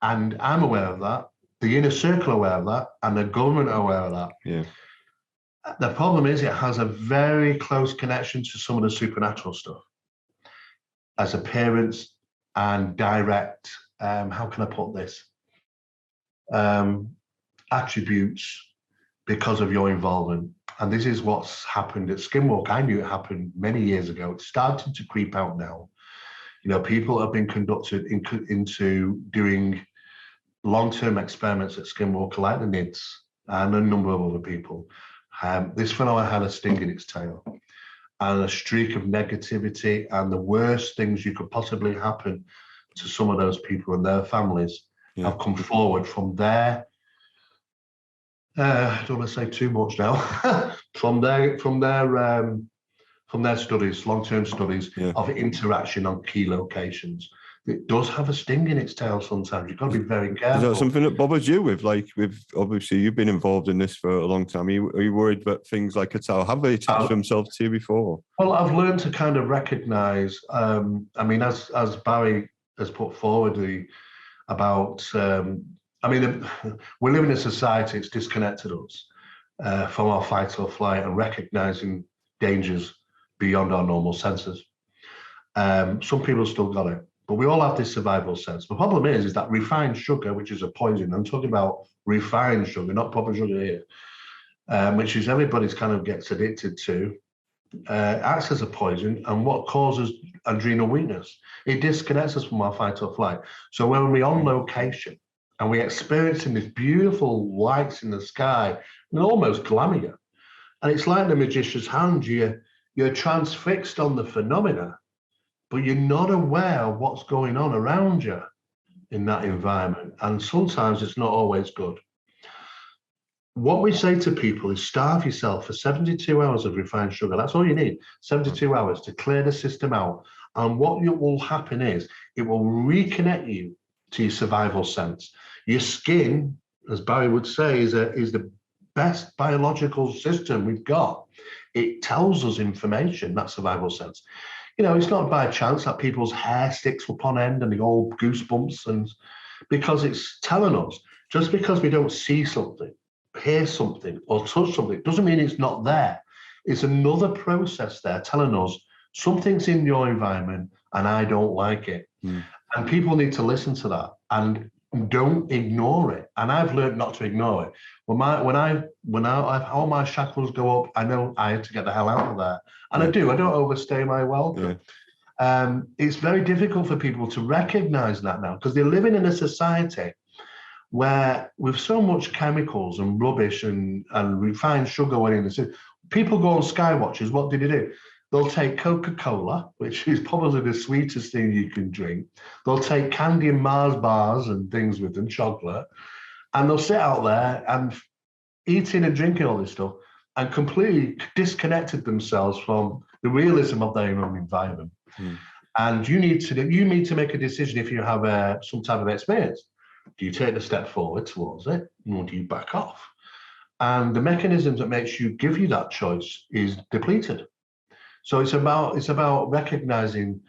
And I'm aware of that. the inner circle are aware of that, and the government are aware of that. Yeah. The problem is it has a very close connection to some of the supernatural stuff as appearance and direct, how can I put this? Attributes because of your involvement. And this is what's happened at Skinwalker. I knew it happened many years ago. It's starting to creep out now. You know, people have been conducted into doing long-term experiments at Skinwalker, like the NIDS and a number of other people. This phenomenon had a sting in its tail and a streak of negativity, and the worst things you could possibly happen to some of those people and their families have come forward from their, I don't want to say too much now, from their studies, long-term studies of interaction on key locations. It does have a sting in its tail sometimes. You've got to be very careful. Is that something that bothers you with obviously you've been involved in this for a long time. Are you worried that things like a tower, have they attached themselves to you before? Well, I've learned to kind of recognize, I mean, as Barry has put forward we live in a society that's disconnected us from our fight or flight and recognizing dangers beyond our normal senses. Some people still got it, but we all have this survival sense. The problem is that refined sugar, which is a poison, I'm talking about refined sugar, not proper sugar here, which is everybody's kind of gets addicted to, acts as a poison, and what causes adrenal weakness. It disconnects us from our fight or flight. So when we're on location and we're experiencing this beautiful lights in the sky, and almost glamour, and it's like the magician's hand, you're transfixed on the phenomena, but you're not aware of what's going on around you in that environment. And sometimes it's not always good. What we say to people is starve yourself for 72 hours of refined sugar. That's all you need, 72 hours to clear the system out. And what will happen is it will reconnect you to your survival sense. Your skin, as Barry would say, is the best biological system we've got. It tells us information, that survival sense. You know, it's not by chance that people's hair sticks up on end and they all goosebumps, and because it's telling us. Just because we don't see something, hear something, or touch something, doesn't mean it's not there. It's another process there telling us something's in your environment and I don't like it. And people need to listen to that and don't ignore it. And I've learned not to ignore it. When all my shackles go up, I know I have to get the hell out of there. And I do. I don't overstay my welcome. It's very difficult for people to recognize that now because they're living in a society where with so much chemicals and rubbish and refined sugar went in the city, people go on Skywatchers. What do they do? They'll take Coca-Cola, which is probably the sweetest thing you can drink. They'll take candy and Mars bars and things with them, chocolate, and they'll sit out there and eating and drinking all this stuff and completely disconnected themselves from the realism of their own environment. And you need to make a decision if you have some type of experience. Do you take a step forward towards it, or do you back off? And the mechanisms that makes you give you that choice is depleted. So it's about recognizing,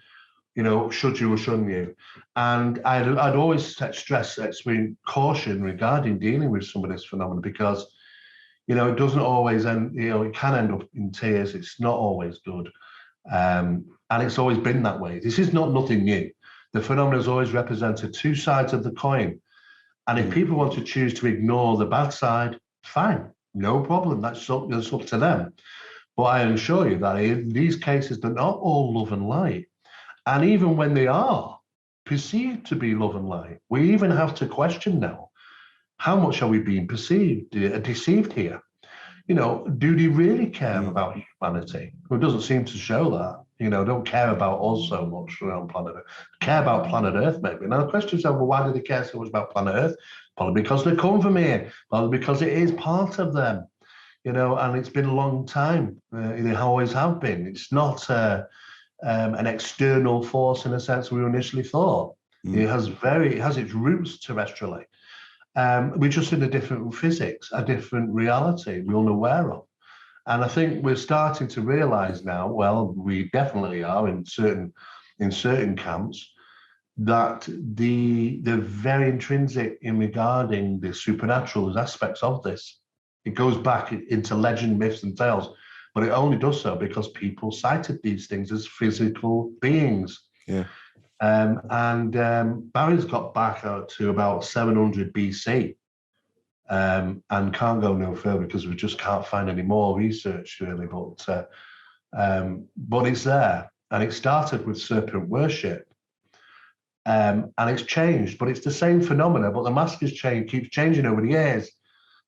you know, should you or shouldn't you? And I'd always stress extreme caution regarding dealing with some of this phenomenon because, you know, it doesn't always end, you know, it can end up in tears. It's not always good. And it's always been that way. This is nothing new. The phenomenon has always represented two sides of the coin. And if people want to choose to ignore the bad side, fine, no problem. That's up to them. But I assure you that in these cases, they're not all love and light. And even when they are perceived to be love and light, we even have to question now, how much are we being deceived here? You know, do they really care about humanity? Well, it doesn't seem to show that. You know, don't care about us so much around planet Earth. Care about planet Earth, maybe. Now, the question is, well, why do they care so much about planet Earth? Probably because they come from here. Probably because it is part of them. You know, and it's been a long time. They always have been. It's not an external force in a sense we initially thought. It has its roots terrestrially. We're just in a different physics, a different reality we're unaware of. And I think we're starting to realize now, well, we definitely are in certain camps, that they're very intrinsic in regarding the supernatural aspects of this. It goes back into legend, myths, and tales, but it only does so because people cited these things as physical beings. Yeah. Barry's got back out to about 700 BC, and can't go no further because we just can't find any more research really. But it's there, and it started with serpent worship. And it's changed, but it's the same phenomena, but the mask has changed, keeps changing over the years.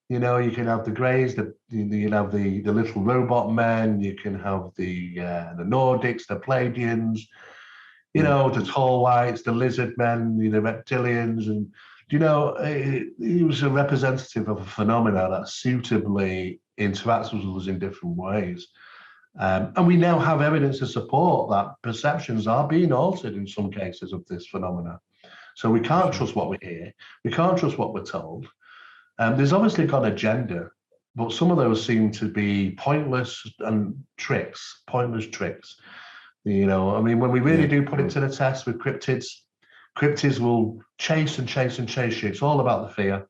You know, you can have the Greys, you can have the little robot men, you can have the Nordics, the Pleiadians, you know, the tall whites, the lizard men, the reptilians, and you know, he was a representative of a phenomena that suitably interacts with us in different ways. And we now have evidence to support that perceptions are being altered in some cases of this phenomena. So we can't trust what we hear. We can't trust what we're told. There's obviously got an agenda, but some of those seem to be pointless and pointless tricks. You know, I mean, when we really do put it to the test with cryptids will chase and chase and chase you. It's all about the fear.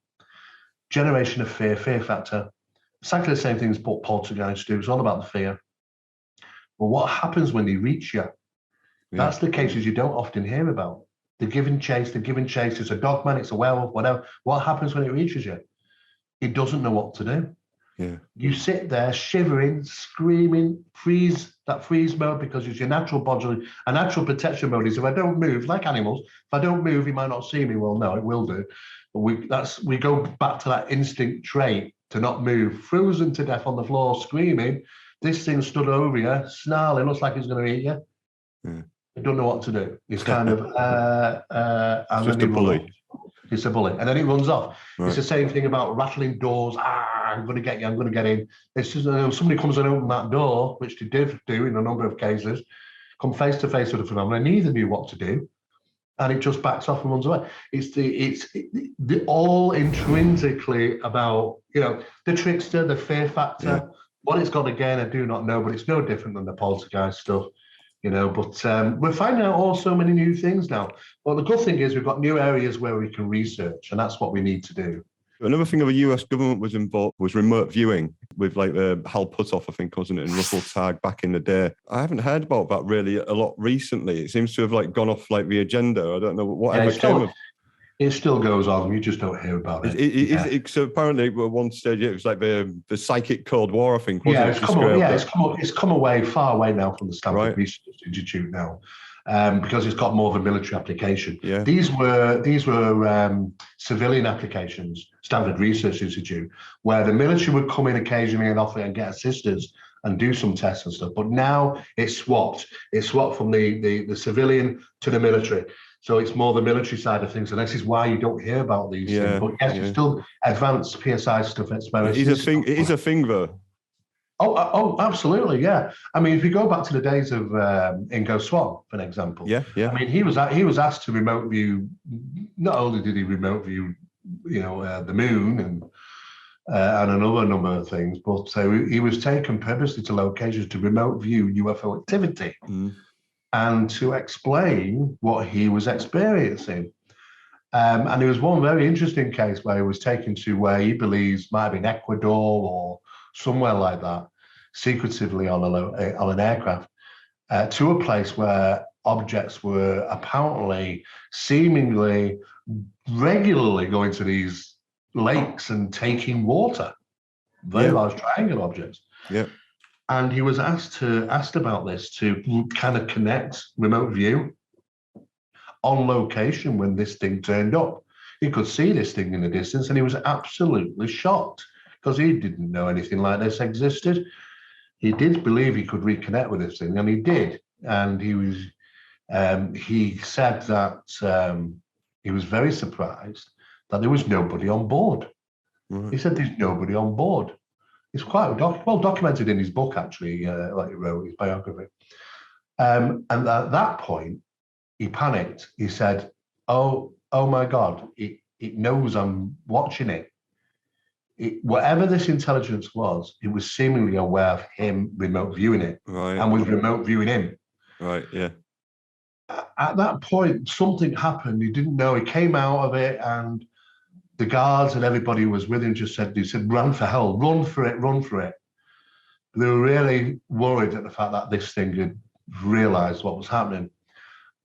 Generation of fear factor. Exactly the same thing as poltergeists do. It's all about the fear. But what happens when they reach you? That's the cases you don't often hear about. The give and chase, it's a dogman, it's a werewolf, whatever. What happens when it reaches you? It doesn't know what to do. Yeah. You sit there shivering, screaming, freeze mode, because it's your natural body. A natural protection mode is if I don't move, like animals, if I don't move, he might not see me. Well, no, it will do. But we go back to that instinct trait to not move, frozen to death on the floor, screaming. This thing stood over you, snarling, looks like it's going to eat you. Yeah. I don't know what to do. It's kind of it's just a bully. It's a bully, and then it runs off. Right. It's the same thing about rattling doors. I'm going to get you. I'm going to get in. It's just somebody comes and opens that door, which they did do in a number of cases, come face to face with the phenomenon. Neither knew what to do, and it just backs off and runs away. It's all intrinsically about, you know, the trickster, the fear factor. Yeah. What it's got again, I do not know, but it's no different than the poltergeist stuff, you know. But we're finding out all so many new things now. Well, the good thing is we've got new areas where we can research, and that's what we need to do. Another thing the US government was involved was remote viewing with like the Hal Puthoff, I think, wasn't it, and Russell Tagg back in the day. I haven't heard about that really a lot recently. It seems to have like gone off like the agenda. I don't know whatever came of. It still goes on. You just don't hear about it. So apparently, at one stage, it was like the psychic Cold War, I think. It's come away, far away now from the Stanford Research Institute now, because it's got more of a military application. Yeah. These were civilian applications, Stanford Research Institute, where the military would come in occasionally and offer and get assistance and do some tests and stuff. But now it's swapped. It's swapped from the civilian to the military. So it's more the military side of things, and this is why you don't hear about these things. But yes, it's still advanced PSI stuff. Experiments. It is a thing, though. Oh, absolutely, yeah. I mean, if you go back to the days of Ingo Swann, for an example. Yeah. I mean, he was asked to remote view. Not only did he remote view, you know, the moon and another number of things, but he was taken purposely to locations to remote view UFO activity. And to explain what he was experiencing. And there was one very interesting case where he was taken to where he believes might have been Ecuador or somewhere like that, secretively on an aircraft, to a place where objects were apparently, seemingly, regularly going to these lakes and taking water, very large triangular objects. Yeah. And he was asked about this to kind of connect remote view on location when this thing turned up. He could see this thing in the distance, and he was absolutely shocked because he didn't know anything like this existed. He did believe he could reconnect with this thing, and he did. And he said that he was very surprised that there was nobody on board. He said there's nobody on board. It's quite well documented in his book, actually, like he wrote, his biography. And at that point, he panicked. He said, oh my God, it knows I'm watching it. Whatever this intelligence was, it was seemingly aware of him remote viewing it, and was remote viewing him. Right, yeah. at that point, something happened. He didn't know. He came out of it, and the guards and everybody who was with him just said, run for hell, run for it, run for it. They were really worried at the fact that this thing had realized what was happening.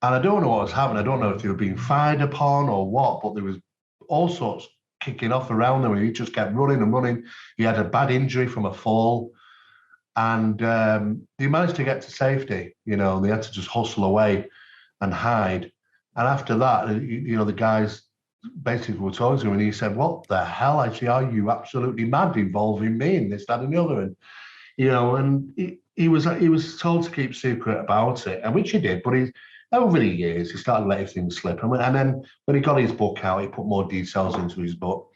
And I don't know what was happening. I don't know if they were being fired upon or what, but there was all sorts kicking off around them, and he just kept running and running. He had a bad injury from a fall, and he managed to get to safety, and they had to just hustle away and hide. And after that, the guys basically were talking to him, and he said, "What the hell? Actually, are you absolutely mad involving me in this, that, and the other?" And he was told to keep secret about it, and which he did. But over the years, he started letting things slip. And then when he got his book out, he put more details into his book.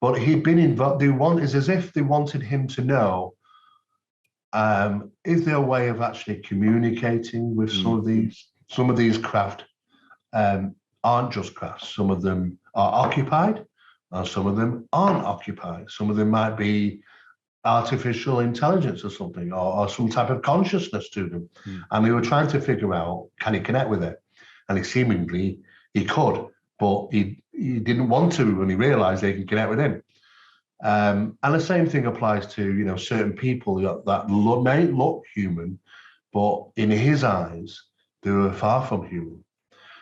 But he'd been involved. It's as if they wanted him to know, is there a way of actually communicating with some of these craft? Aren't just crafts. Some of them are occupied, and some of them aren't occupied. Some of them might be artificial intelligence or something, or some type of consciousness to them. And they were trying to figure out, can he connect with it? And he could, but he didn't want to when he realized they can connect with him. And the same thing applies to, certain people that may look human, but in his eyes, they were far from human.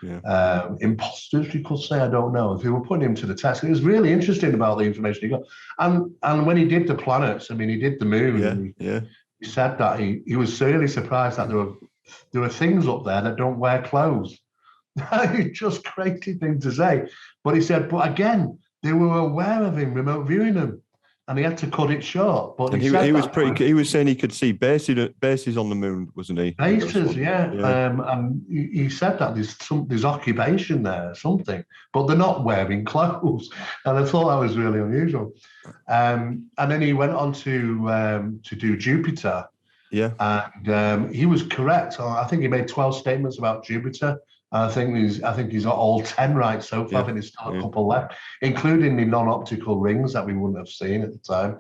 Yeah. Imposters, you could say. I don't know if they were putting him to the test. It was really interesting about the information he got, and when he did the planets, he did the moon. He said that he was really surprised that there were things up there that don't wear clothes. It's just crazy thing to say, but he said, but again, they were aware of him remote viewing them, and he had to cut it short. But he was saying he could see bases on the moon, wasn't he? Bases, yeah. And he said that there's occupation there, something, but they're not wearing clothes, and I thought that was really unusual. And then he went on to do Jupiter. Yeah, and he was correct. I think he made 12 statements about Jupiter. I think he's got all 10 right so far. I think there's still a couple left, including the non-optical rings that we wouldn't have seen at the time.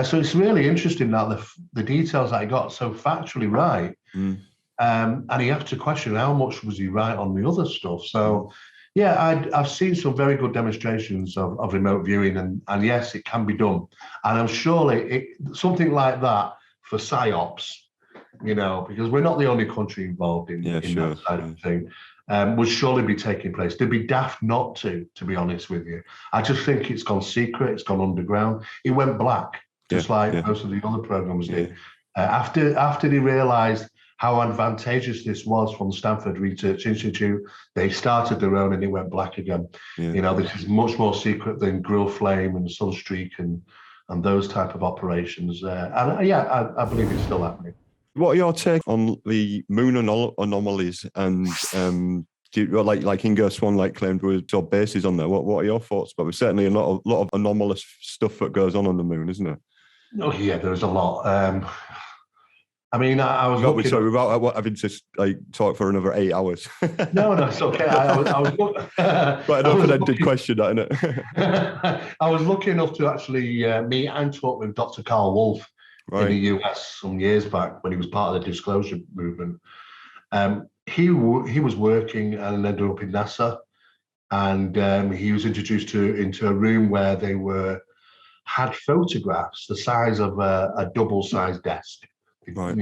So it's really interesting that the details that he got so factually right. And he asked a question, how much was he right on the other stuff? So I've seen some very good demonstrations of remote viewing, and yes, it can be done. And I'm surely something like that for PSYOPs, because we're not the only country involved in that side of the thing. Would surely be taking place. They'd be daft not to be honest with you. I just think it's gone secret, it's gone underground. It went black, just like most of the other programs did. After they realized how advantageous this was from Stanford Research Institute, they started their own and it went black again. This is much more secret than Grill Flame and Sunstreak and those type of operations. I believe it's still happening. What are your take on the moon anomalies and like Ingo Swann claimed were job bases on there? What are your thoughts about it? There's certainly a lot of anomalous stuff that goes on the moon, isn't there? Oh yeah, there's a lot. I was looking. Sorry, without having to talk for another 8 hours. No, it's okay. I was looking. Quite an open-ended question, that, isn't it? I was lucky enough to actually meet and talk with Dr. Carl Wolf. Right. In the US some years back when he was part of the disclosure movement. He was working and ended up in NASA, and he was introduced into a room where they had photographs the size of a double-sized desk, right.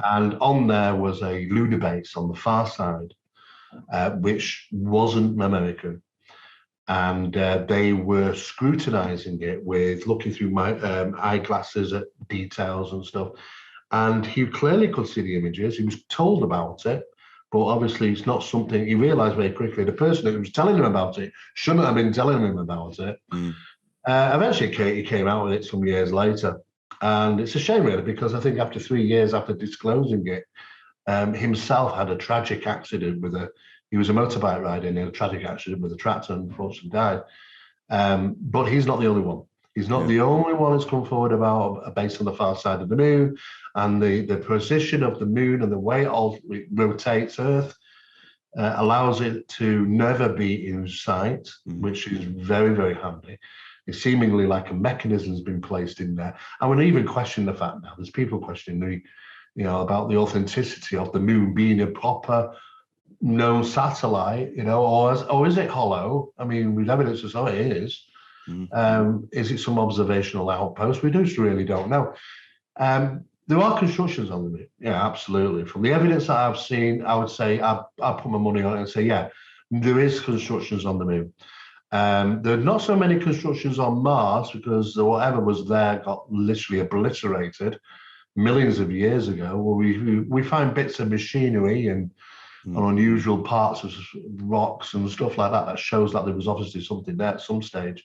And on there was a lunar base on the far side, which wasn't American. And they were scrutinizing it with looking through my eyeglasses at details and stuff. And he clearly could see the images. He was told about it, but obviously it's not something he realized very quickly. The person who was telling him about it shouldn't have been telling him about it. Eventually, he came out with it some years later. And it's a shame, really, because I think after 3 years after disclosing it, himself had a tragic accident he was a motorbike rider in a tragic accident with a tractor and unfortunately died. But he's not the only one. He's not the only one that's come forward about a base on the far side of the moon, and the position of the moon and the way it rotates Earth allows it to never be in sight, which is very, very handy. It's seemingly like a mechanism has been placed in there. I would even question the fact now, there's people questioning about the authenticity of the moon being a proper known satellite, or is it hollow? I mean, with evidence as it is. Is it some observational outpost? We just really don't know. There are constructions on the moon. Yeah, absolutely. From the evidence that I've seen, I would say I put my money on it and say, yeah, there is constructions on the moon. There are not so many constructions on Mars because whatever was there got literally obliterated millions of years ago. We find bits of machinery and unusual parts of rocks and stuff like that shows that there was obviously something there at some stage.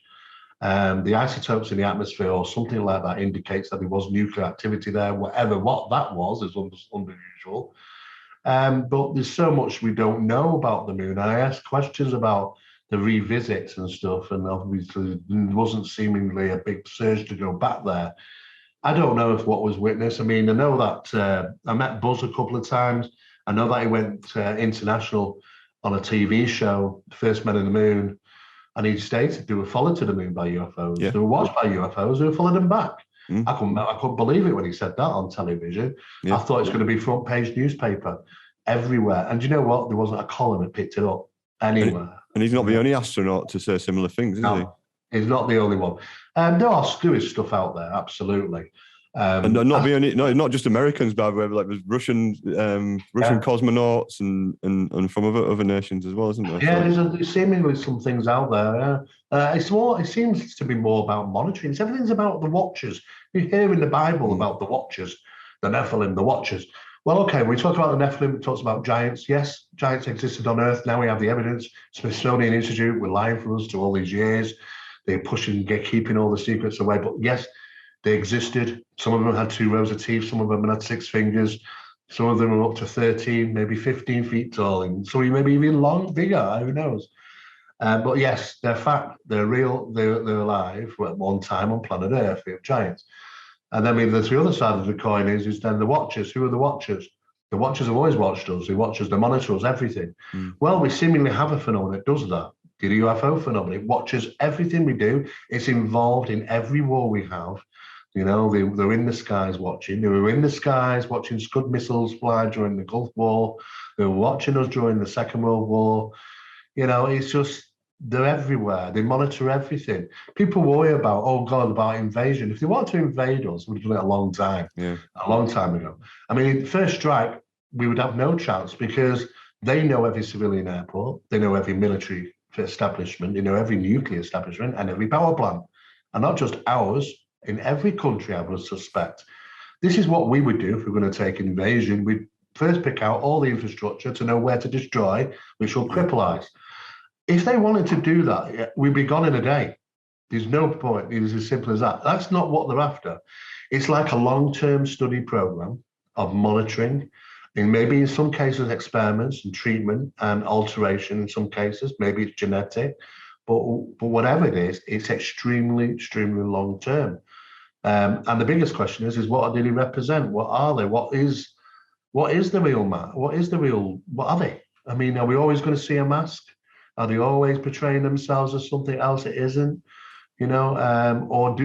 The isotopes in the atmosphere or something like that indicates that there was nuclear activity there. What that was is unusual. But there's so much we don't know about the moon. I asked questions about the revisits and stuff, and obviously there wasn't seemingly a big surge to go back there. I don't know if what was witnessed. I mean, I know that I met Buzz a couple of times. I know that he went international on a TV show, First Men in the Moon, and he stated they were followed to the moon by UFOs. Yeah. They were watched by UFOs. They were followed them back. I couldn't believe it when he said that on television. Yeah. I thought it's going to be front page newspaper everywhere. And you know what? There wasn't a column that picked it up anywhere. And he's not the only astronaut to say similar things, is he? He's not the only one. There is stuff out there, absolutely. And not just Americans, by the way, like there's Russian cosmonauts and from other nations as well, isn't there? Yeah, there's seemingly some things out there. It seems to be more about monitoring. Everything's about the Watchers. You hear in the Bible about the Watchers, the Nephilim, the Watchers. Well, okay, we talk about the Nephilim, we talk about giants. Yes, giants existed on Earth. Now we have the evidence. Smithsonian Institute were lying for us to all these years. They're keeping all the secrets away. But yes, they existed. Some of them had 2 rows of teeth. Some of them had 6 fingers. Some of them were up to 13, maybe 15 feet tall, and some maybe even bigger. Who knows? But yes, they're fact. They're real. They're alive at one time on planet Earth. We have giants. And then the other side of the coin is then the Watchers. Who are the Watchers? The Watchers have always watched us. They watch us. They monitor us. Everything. Well, we seemingly have a phenomenon that does that. The UFO phenomenon. It watches everything we do. It's involved in every war we have. They're in the skies watching. They were in the skies watching Scud missiles fly during the Gulf War. They were watching us during the Second World War. It's just, they're everywhere. They monitor everything. People worry about invasion. If they want to invade us, we've done it a long time ago. I mean, first strike, we would have no chance because they know every civilian airport. They know every military establishment. They know every nuclear establishment and every power plant. And not just ours. In every country, I would suspect. This is what we would do if we're going to take invasion. We'd first pick out all the infrastructure to know where to destroy, which will cripple us. If they wanted to do that, we'd be gone in a day. There's no point. It is as simple as that. That's not what they're after. It's like a long-term study program of monitoring, and maybe in some cases experiments and treatment and alteration in some cases. Maybe it's genetic, but whatever it is, it's extremely, extremely long-term. And the biggest question is what do they represent? What are they? What is the real man? What are they? I mean, are we always going to see a mask? Are they always portraying themselves as something else it isn't? Or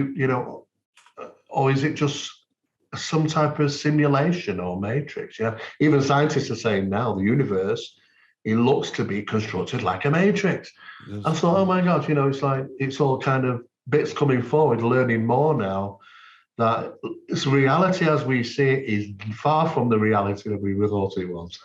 is it just some type of simulation or matrix? Even scientists are saying now the universe, it looks to be constructed like a matrix. Yes. I thought, oh my God, it's like it's all kind of bits coming forward, learning more now. That it's reality as we see it is far from the reality that we thought it was.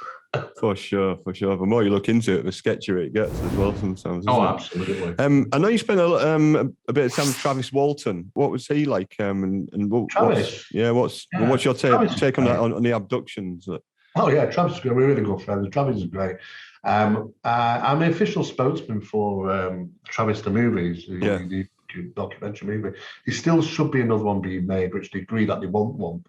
For sure. The more you look into it, the sketchier it gets as well sometimes. Absolutely. I know you spent a bit of time with Travis Walton. What was he like? Travis? What's your take on that, on the abductions? Oh yeah, Travis is great. We're really good friends. Travis is great. I'm the official spokesman for Travis the movies. The documentary movie. There still should be another one being made, which they agree that they want one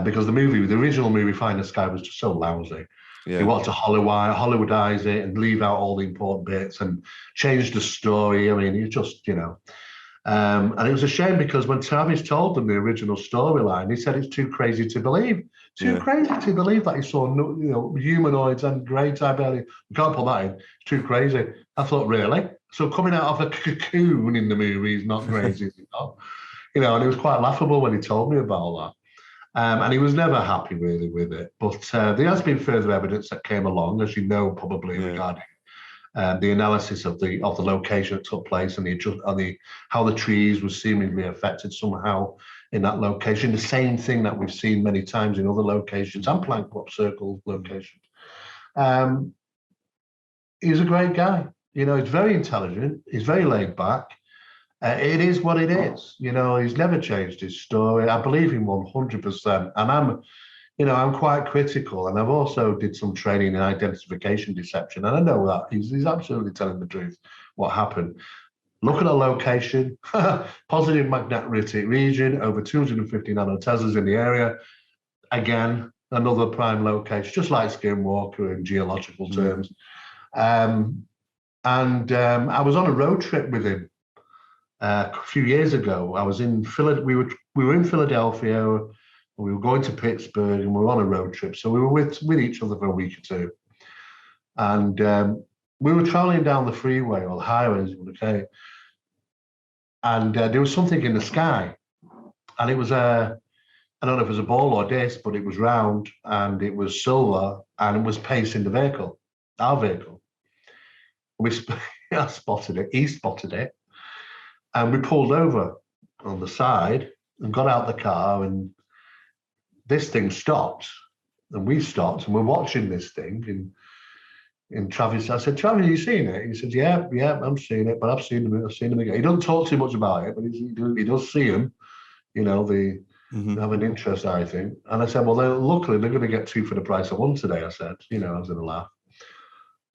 because the original movie Fire in the Sky was just so lousy. They want to Hollywoodize it and leave out all the important bits and change the story. I mean, it's just and it was a shame because when Travis told them the original storyline, he said it's too crazy to believe. Crazy to believe that he saw humanoids and grey type alien. We can't put that in. It's too crazy. I thought, really? So coming out of a cocoon in the movie is not crazy, is it not? And it was quite laughable when he told me about And he was never happy really with it. But there has been further evidence that came along, as you know, probably regarding the analysis of the location that took place and how the trees were seemingly affected somehow in that location. The same thing that we've seen many times in other locations and plank crop circle locations. He's a great guy. You know, he's very intelligent. He's very laid back. It is what it is. You know, he's never changed his story. I believe him 100%. And I'm quite critical. And I've also did some training in identification deception. And I know that he's absolutely telling the truth, what happened. Look at a location, positive magnetic region, over 250 nanoteslas in the area. Again, another prime location, just like Skinwalker in geological terms. I was on a road trip with him a few years ago. I was in we were in Philadelphia, we were going to Pittsburgh, and we were on a road trip. So we were with each other for a week or two, and we were traveling down the freeway or the highways, okay. And there was something in the sky, and it was I don't know if it was a ball or disc, but it was round and it was silver and it was pacing the vehicle, our vehicle. I spotted it, he spotted it, and we pulled over on the side and got out the car, and this thing stopped, and we stopped, and we're watching this thing. And Travis, I said, Travis, you seen it? He said, yeah, I'm seeing it, but I've seen them again. He doesn't talk too much about it, but he does see them. You know, they have an interest, I think. And I said, well, luckily they're going to get 2 for the price of 1 today. I said, I was going to laugh.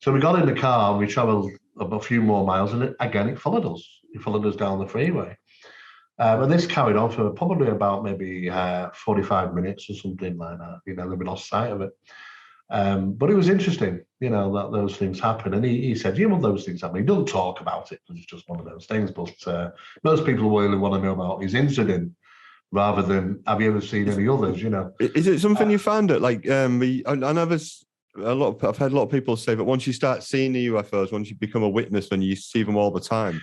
So we got in the car and we traveled a few more miles, and it followed us. It followed us down the freeway. And this carried on for probably about maybe 45 minutes or something like that. Then we lost sight of it. But it was interesting, that those things happen. And he said, those things happen. He doesn't talk about it because it's just one of those things. But most people really want to know about his incident rather than, have you ever seen any others, Is it something you found it? Like, I know there's I've had a lot of people say that once you start seeing the UFOs, once you become a witness and you see them all the time,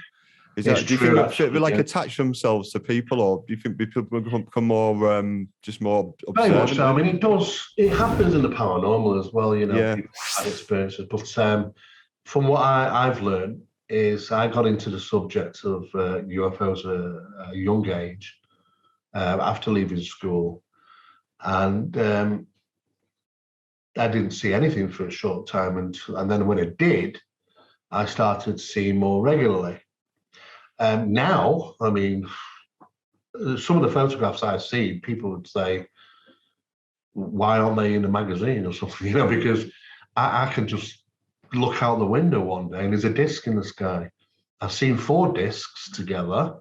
do you think that attach themselves to people, or do you think people become more more observant? Very much so. I mean, it happens in the paranormal as well, people have experiences. But from what I've learned is I got into the subject of UFOs at a young age after leaving school, and I didn't see anything for a short time, and then when it did, I started seeing more regularly. Now, I mean, some of the photographs I've seen, people would say, why aren't they in a magazine or something? Because I can just look out the window one day and there's a disc in the sky. I've seen 4 discs together.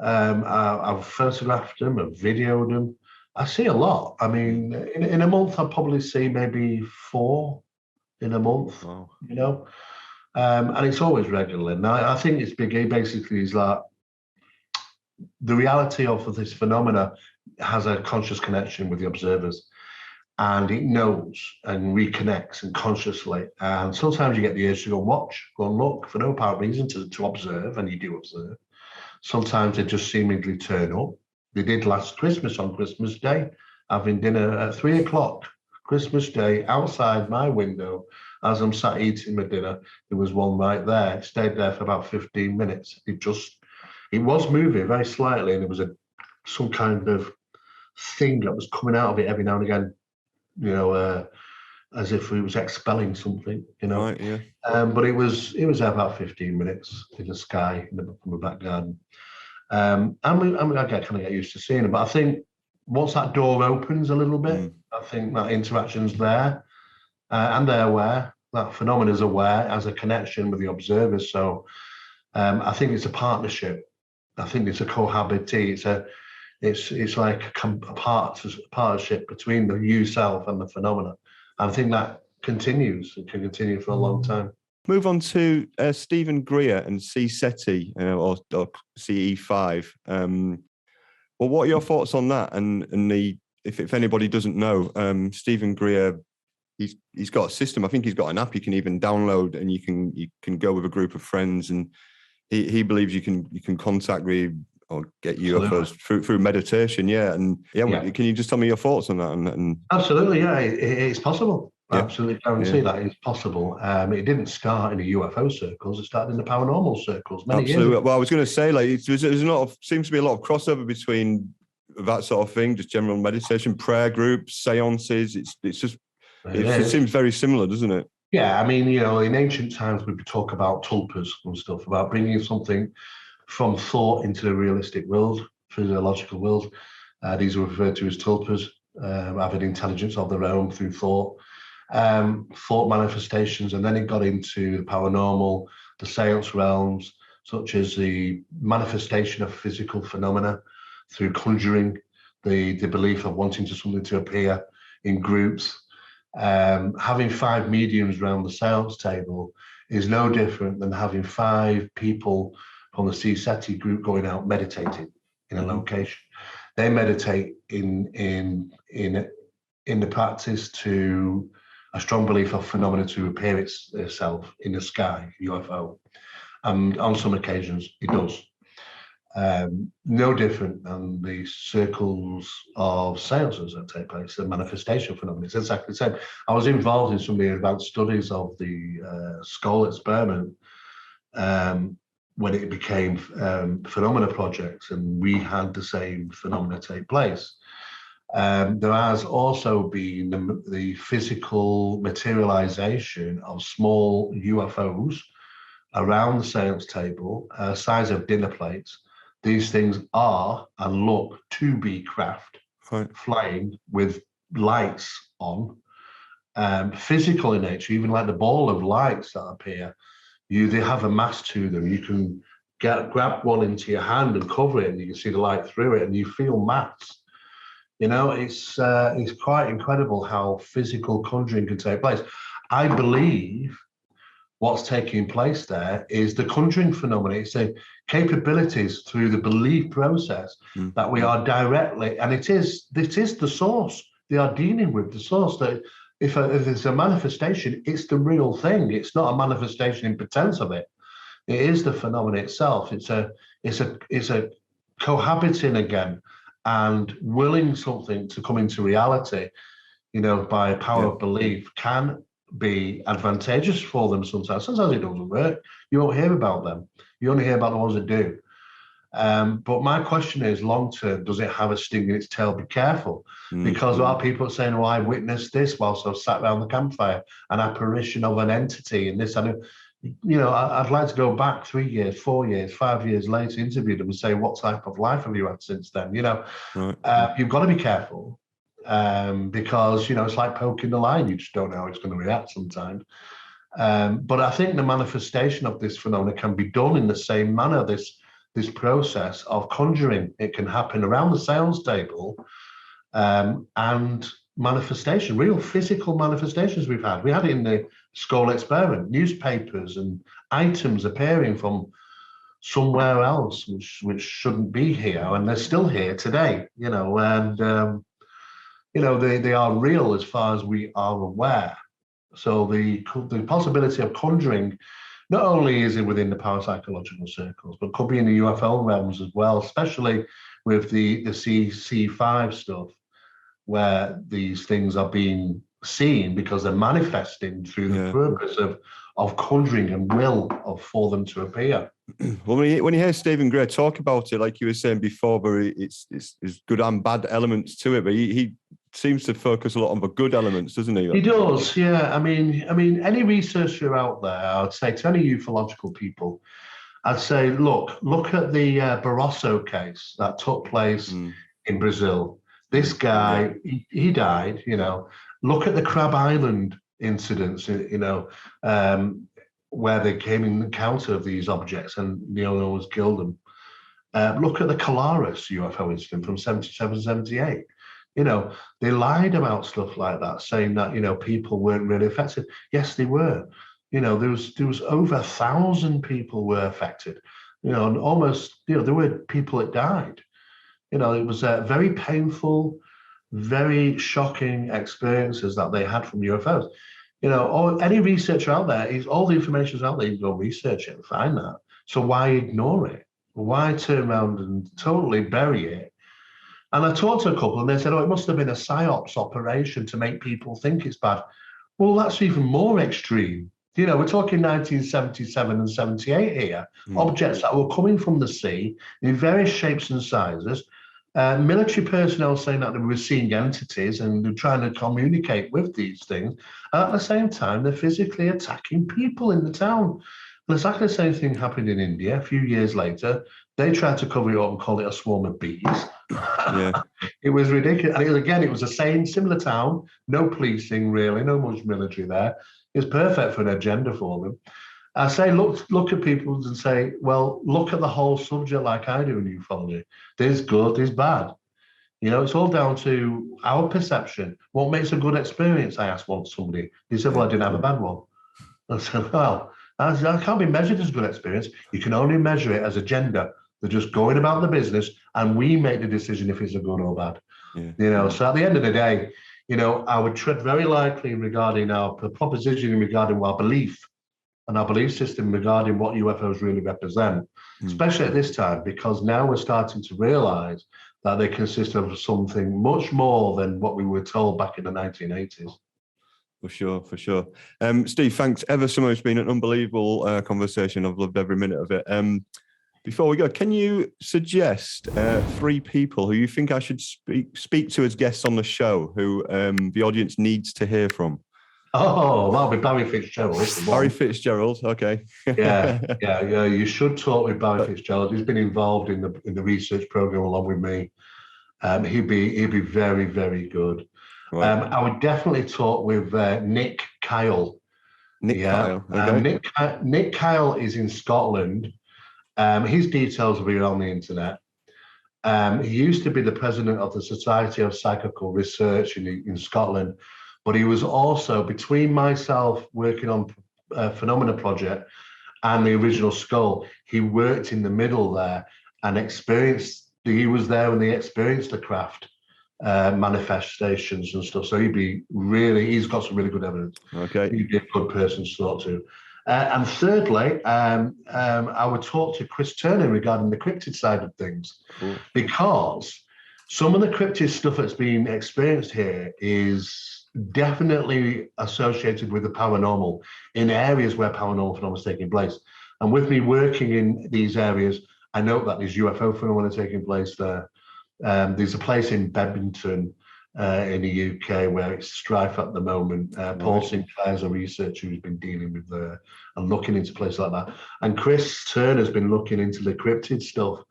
I've photographed them, I've videoed them. I see a lot. I mean, in a month, I'll probably see maybe 4 in a month, Wow. And it's always regular. Now, I think it's basically is that the reality of this phenomena has a conscious connection with the observers, and it knows and reconnects and consciously. And sometimes you get the urge to go and look for no apparent reason to observe, and you do observe. Sometimes they just seemingly turn up. They did last Christmas on Christmas Day, having dinner at 3 o'clock, Christmas Day, outside my window. As I'm sat eating my dinner, there was one right there. It stayed there for about 15 minutes. It was moving very slightly, and there was some kind of thing that was coming out of it every now and again, as if it was expelling something, Right, yeah. But it was there about 15 minutes in the sky from the back garden. I kind of get used to seeing it, but I think once that door opens a little bit, I think that interaction's there, and they're aware. That phenomenon is aware, as a connection with the observers. So I think it's a partnership. I think it's a cohabitee. It's like a partnership between the you self and the phenomena. I think that continues. It can continue for a long time. Move on to Stephen Greer and C SETI or CE5. Well, what are your thoughts on that? And if anybody doesn't know, Stephen Greer, he's got a system. I think he's got an app you can even download, and you can go with a group of friends, and he believes you can contact with or get Absolutely. UFOs through meditation. Yeah. And can you just tell me your thoughts on that? And Absolutely, yeah, it's possible. Yeah. Absolutely guarantee that it's possible. It didn't start in the UFO circles; it started in the paranormal circles many years ago. Well, I was going to say, like, there's seems to be a lot of crossover between that sort of thing, just general meditation, prayer groups, seances. It seems very similar, doesn't it? Yeah, I mean, in ancient times we would talk about tulpas and stuff, about bringing something from thought into the realistic world, physiological world. These are referred to as tulpas, having intelligence of their own through thought manifestations, and then it got into the paranormal, the seance realms, such as the manifestation of physical phenomena through conjuring, the belief of wanting something to appear in groups. Having 5 mediums around the seance table is no different than having 5 people from the CSETI group going out meditating in a location. They meditate in the practice to a strong belief of phenomena to appear itself in the sky, UFO. And on some occasions, it does. No different than the circles of seances that take place, the manifestation phenomena. It's exactly the same. I was involved in some of the advanced studies of the skull experiment when it became phenomena projects, and we had the same phenomena take place. There has also been the physical materialization of small UFOs around the seance table, size of dinner plates. These things are and look to be craft, flying with lights on, physical in nature, even like the ball of lights that appear. They have a mass to them. You can grab one into your hand and cover it, and you can see the light through it, and you feel mass. It's quite incredible how physical conjuring can take place. I believe what's taking place there is the conjuring phenomenon. It's a capabilities through the belief process that we are directly, and it is the source. They are dealing with the source. That if it's a manifestation, it's the real thing. It's not a manifestation in pretense of it. It is the phenomenon itself. It's a cohabiting again and willing something to come into reality, by power of belief, can be advantageous for them sometimes. Sometimes it doesn't work. You won't hear about them. You only hear about the ones that do. But my question is, long term, does it have a sting in its tail? Be careful, because there are people saying, "Oh, I witnessed this whilst I was sat around the campfire, an apparition of an entity," and this. I'd like to go back 3 years, 4 years, 5 years later, interview them and say, "What type of life have you had since then?" You've got to be careful, because it's like poking the lion. You just don't know how it's going to react sometimes. But I think the manifestation of this phenomenon can be done in the same manner. This process of conjuring, it can happen around the seance table, and manifestation, real physical manifestations we've had. We had it in the skull experiment, newspapers and items appearing from somewhere else, which shouldn't be here, and they're still here today, and they are real as far as we are aware. So the possibility of conjuring, not only is it within the parapsychological circles, but could be in the UFO realms as well, especially with the CC5 stuff, where these things are being seen because they're manifesting through the purpose of conjuring and for them to appear. Well, when you hear Stephen Gray talk about it, like you were saying before, but it's good and bad elements to it, but he seems to focus a lot on the good elements, doesn't he? He does, yeah. I mean, any researcher out there, I'd say to any ufological people, I'd say, look at the Barroso case that took place in Brazil. This guy, he died, Look at the Crab Island incidents, where they came in encounter of these objects and the owner was killed them. Look at the Colares UFO incident from 77, 78. They lied about stuff like that, saying that, people weren't really affected. Yes, they were. There was over 1,000 people were affected, and almost, there were people that died. It was very painful, very shocking experiences that they had from UFOs. Any researcher out there, all the information's out there, you can go research it and find that. So why ignore it? Why turn around and totally bury it? And I talked to a couple and they said, oh, it must have been a psyops operation to make people think it's bad. Well, that's even more extreme. You know, we're talking 1977 and 78 here. Objects that were coming from the sea in various shapes and sizes. Military personnel saying that they were seeing entities and they're trying to communicate with these things. And at the same time, they're physically attacking people in the town. And exactly the same thing happened in India a few years later. They tried to cover it up and call it a swarm of bees. Yeah. It was ridiculous. And it was the same, similar town, no policing really, no much military there. It's perfect for an agenda for them. I say, look at people and say, well, look at the whole subject like I do in ufology. There's good, there's bad. You know, it's all down to our perception. What makes a good experience? I asked once somebody. He said, well, I didn't have a bad one. I said, well, that can't be measured as a good experience. You can only measure it as agenda. They're just going about the business and we make the decision if it's a good or bad. Yeah. You know, so at the end of the day, you know, I would tread very lightly regarding our proposition regarding our belief and our belief system regarding what UFOs really represent, especially at this time, because now we're starting to realize that they consist of something much more than what we were told back in the 1980s. For sure. Steve, thanks ever so much. It's been an unbelievable conversation. I've loved every minute of it. Before we go, can you suggest 3 people who you think I should speak to as guests on the show, who the audience needs to hear from? Oh, that'll be Barry Fitzgerald. Barry Fitzgerald, okay. Yeah. You should talk with Barry Fitzgerald. He's been involved in the research program along with me. He'd be very, very good. Right. I would definitely talk with Nick Kyle. Kyle. Okay. Nick Kyle is in Scotland. His details will be on the internet. He used to be the president of the Society of Psychical Research in Scotland, but he was also, between myself working on a Phenomena project and the original Skull, he worked in the middle there and he was there when they experienced the craft manifestations and stuff. So he's got some really good evidence. Okay. He'd be a good person to talk to. And thirdly, I would talk to Chris Turner regarding the cryptid side of things, because some of the cryptid stuff that's been experienced here is definitely associated with the paranormal in areas where paranormal phenomena is taking place. And with me working in these areas, I know that there's UFO phenomena taking place there. There's a place in Bedlington in the UK where it's strife at the moment. Paul Sinclair's a researcher who's been dealing with and looking into places like that. And Chris Turner's been looking into the cryptid stuff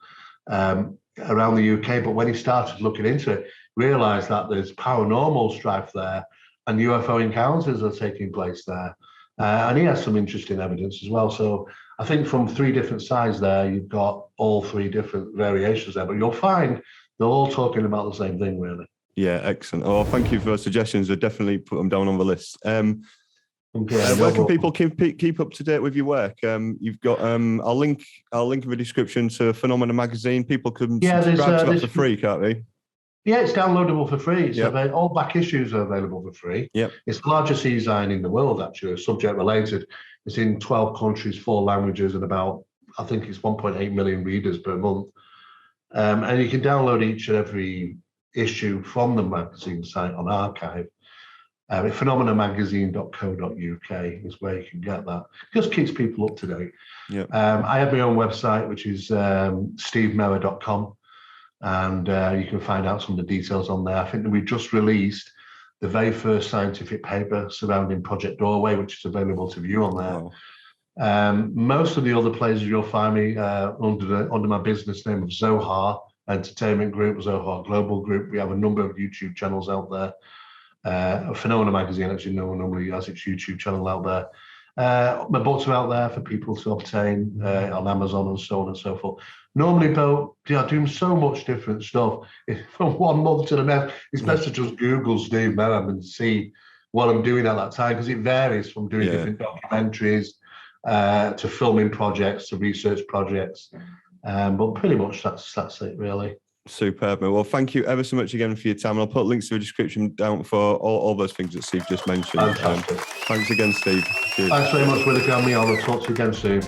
around the UK, but when he started looking into it, realised that there's paranormal strife there and UFO encounters are taking place there. And he has some interesting evidence as well. So I think from 3 different sides there, you've got all 3 different variations there, but you'll find they're all talking about the same thing, really. Yeah, excellent. Oh, thank you for those suggestions. I'll definitely put them down on the list. Where can people keep up to date with your work? You've got I'll link in the description to Phenomena magazine. People can subscribe to that for free, can't they? Yeah, it's downloadable for free. So all back issues are available for free. Yep. It's the largest e-zine in the world, actually, subject related. It's in 12 countries, 4 languages, and I think it's 1.8 million readers per month. And you can download each and every issue from the magazine site on archive. phenomenamagazine.co.uk is where you can get that. It just keeps people up to date. Yep. I have my own website, which is stevemera.com. And you can find out some of the details on there. I think that we just released the very first scientific paper surrounding Project Doorway, which is available to view on there. Wow. Most of the other places you'll find me under my business name of Zohar Entertainment Group, Zohar Global Group. We have a number of YouTube channels out there. Phenomena Magazine, as you know, normally has its YouTube channel out there. My books are out there for people to obtain on Amazon and so on and so forth. Normally, though, doing so much different stuff from one month to the next. It's best to just Google Steve Mera and see what I'm doing at that time, because it varies from doing different documentaries to filming projects to research projects. But pretty much that's it, really. Superb. Well, thank you ever so much again for your time. I'll put links to the description down for all those things that Steve just mentioned. Fantastic. Thanks again, Steve. Cheers. Thanks very much, Willie, for having me on. I'll talk to you again soon.